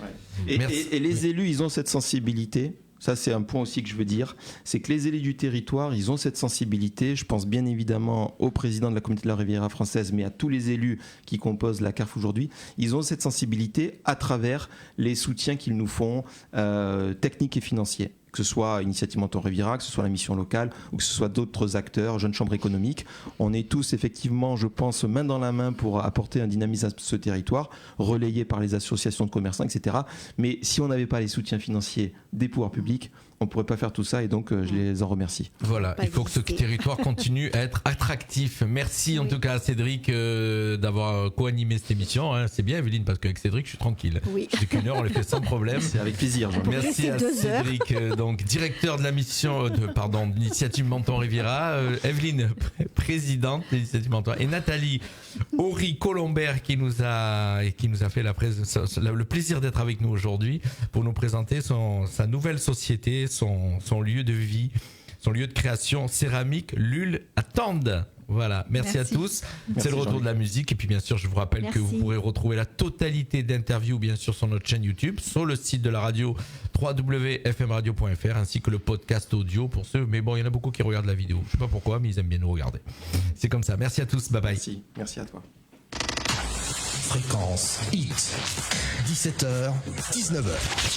Et les élus, ils ont cette sensibilité. Ça, c'est un point aussi que je veux dire. C'est que les élus du territoire, ils ont cette sensibilité. Je pense bien évidemment au président de la communauté de la Riviera française, mais à tous les élus qui composent la CARF aujourd'hui. Ils ont cette sensibilité à travers les soutiens qu'ils nous font, techniques et financiers. Que ce soit Initiative Menton Riviera, que ce soit la mission locale ou que ce soit d'autres acteurs, Jeunes Chambres économiques. On est tous effectivement, je pense, main dans la main pour apporter un dynamisme à ce territoire, relayé par les associations de commerçants, etc. Mais si on n'avait pas les soutiens financiers des pouvoirs publics, on ne pourrait pas faire tout ça et donc je les en remercie. Voilà, il faut que ce territoire continue à être attractif. Merci en tout cas à Cédric d'avoir co-animé cette émission. C'est bien Evelyne parce qu'avec Cédric je suis tranquille. Oui. J'ai qu'une heure, on le fait sans problème. C'est avec plaisir. Merci à Cédric, donc directeur de la mission d'Initiative Menton Riviera, Evelyne, présidente de l'Initiative Menton et Nathalie Henri Colombert qui nous a fait le plaisir d'être avec nous aujourd'hui pour nous présenter sa nouvelle société, son lieu de vie, son lieu de création, Céramique Lul à Tende. Voilà, merci à tous. C'est le retour de la musique et puis bien sûr je vous rappelle que vous pourrez retrouver la totalité d'interviews bien sûr sur notre chaîne YouTube, sur le site de la radio www.fmradio.fr ainsi que le podcast audio pour ceux, mais bon il y en a beaucoup qui regardent la vidéo, je sais pas pourquoi mais ils aiment bien nous regarder. C'est comme ça, merci à tous, bye bye. Merci à toi. Fréquence Hit, 17h, 19h.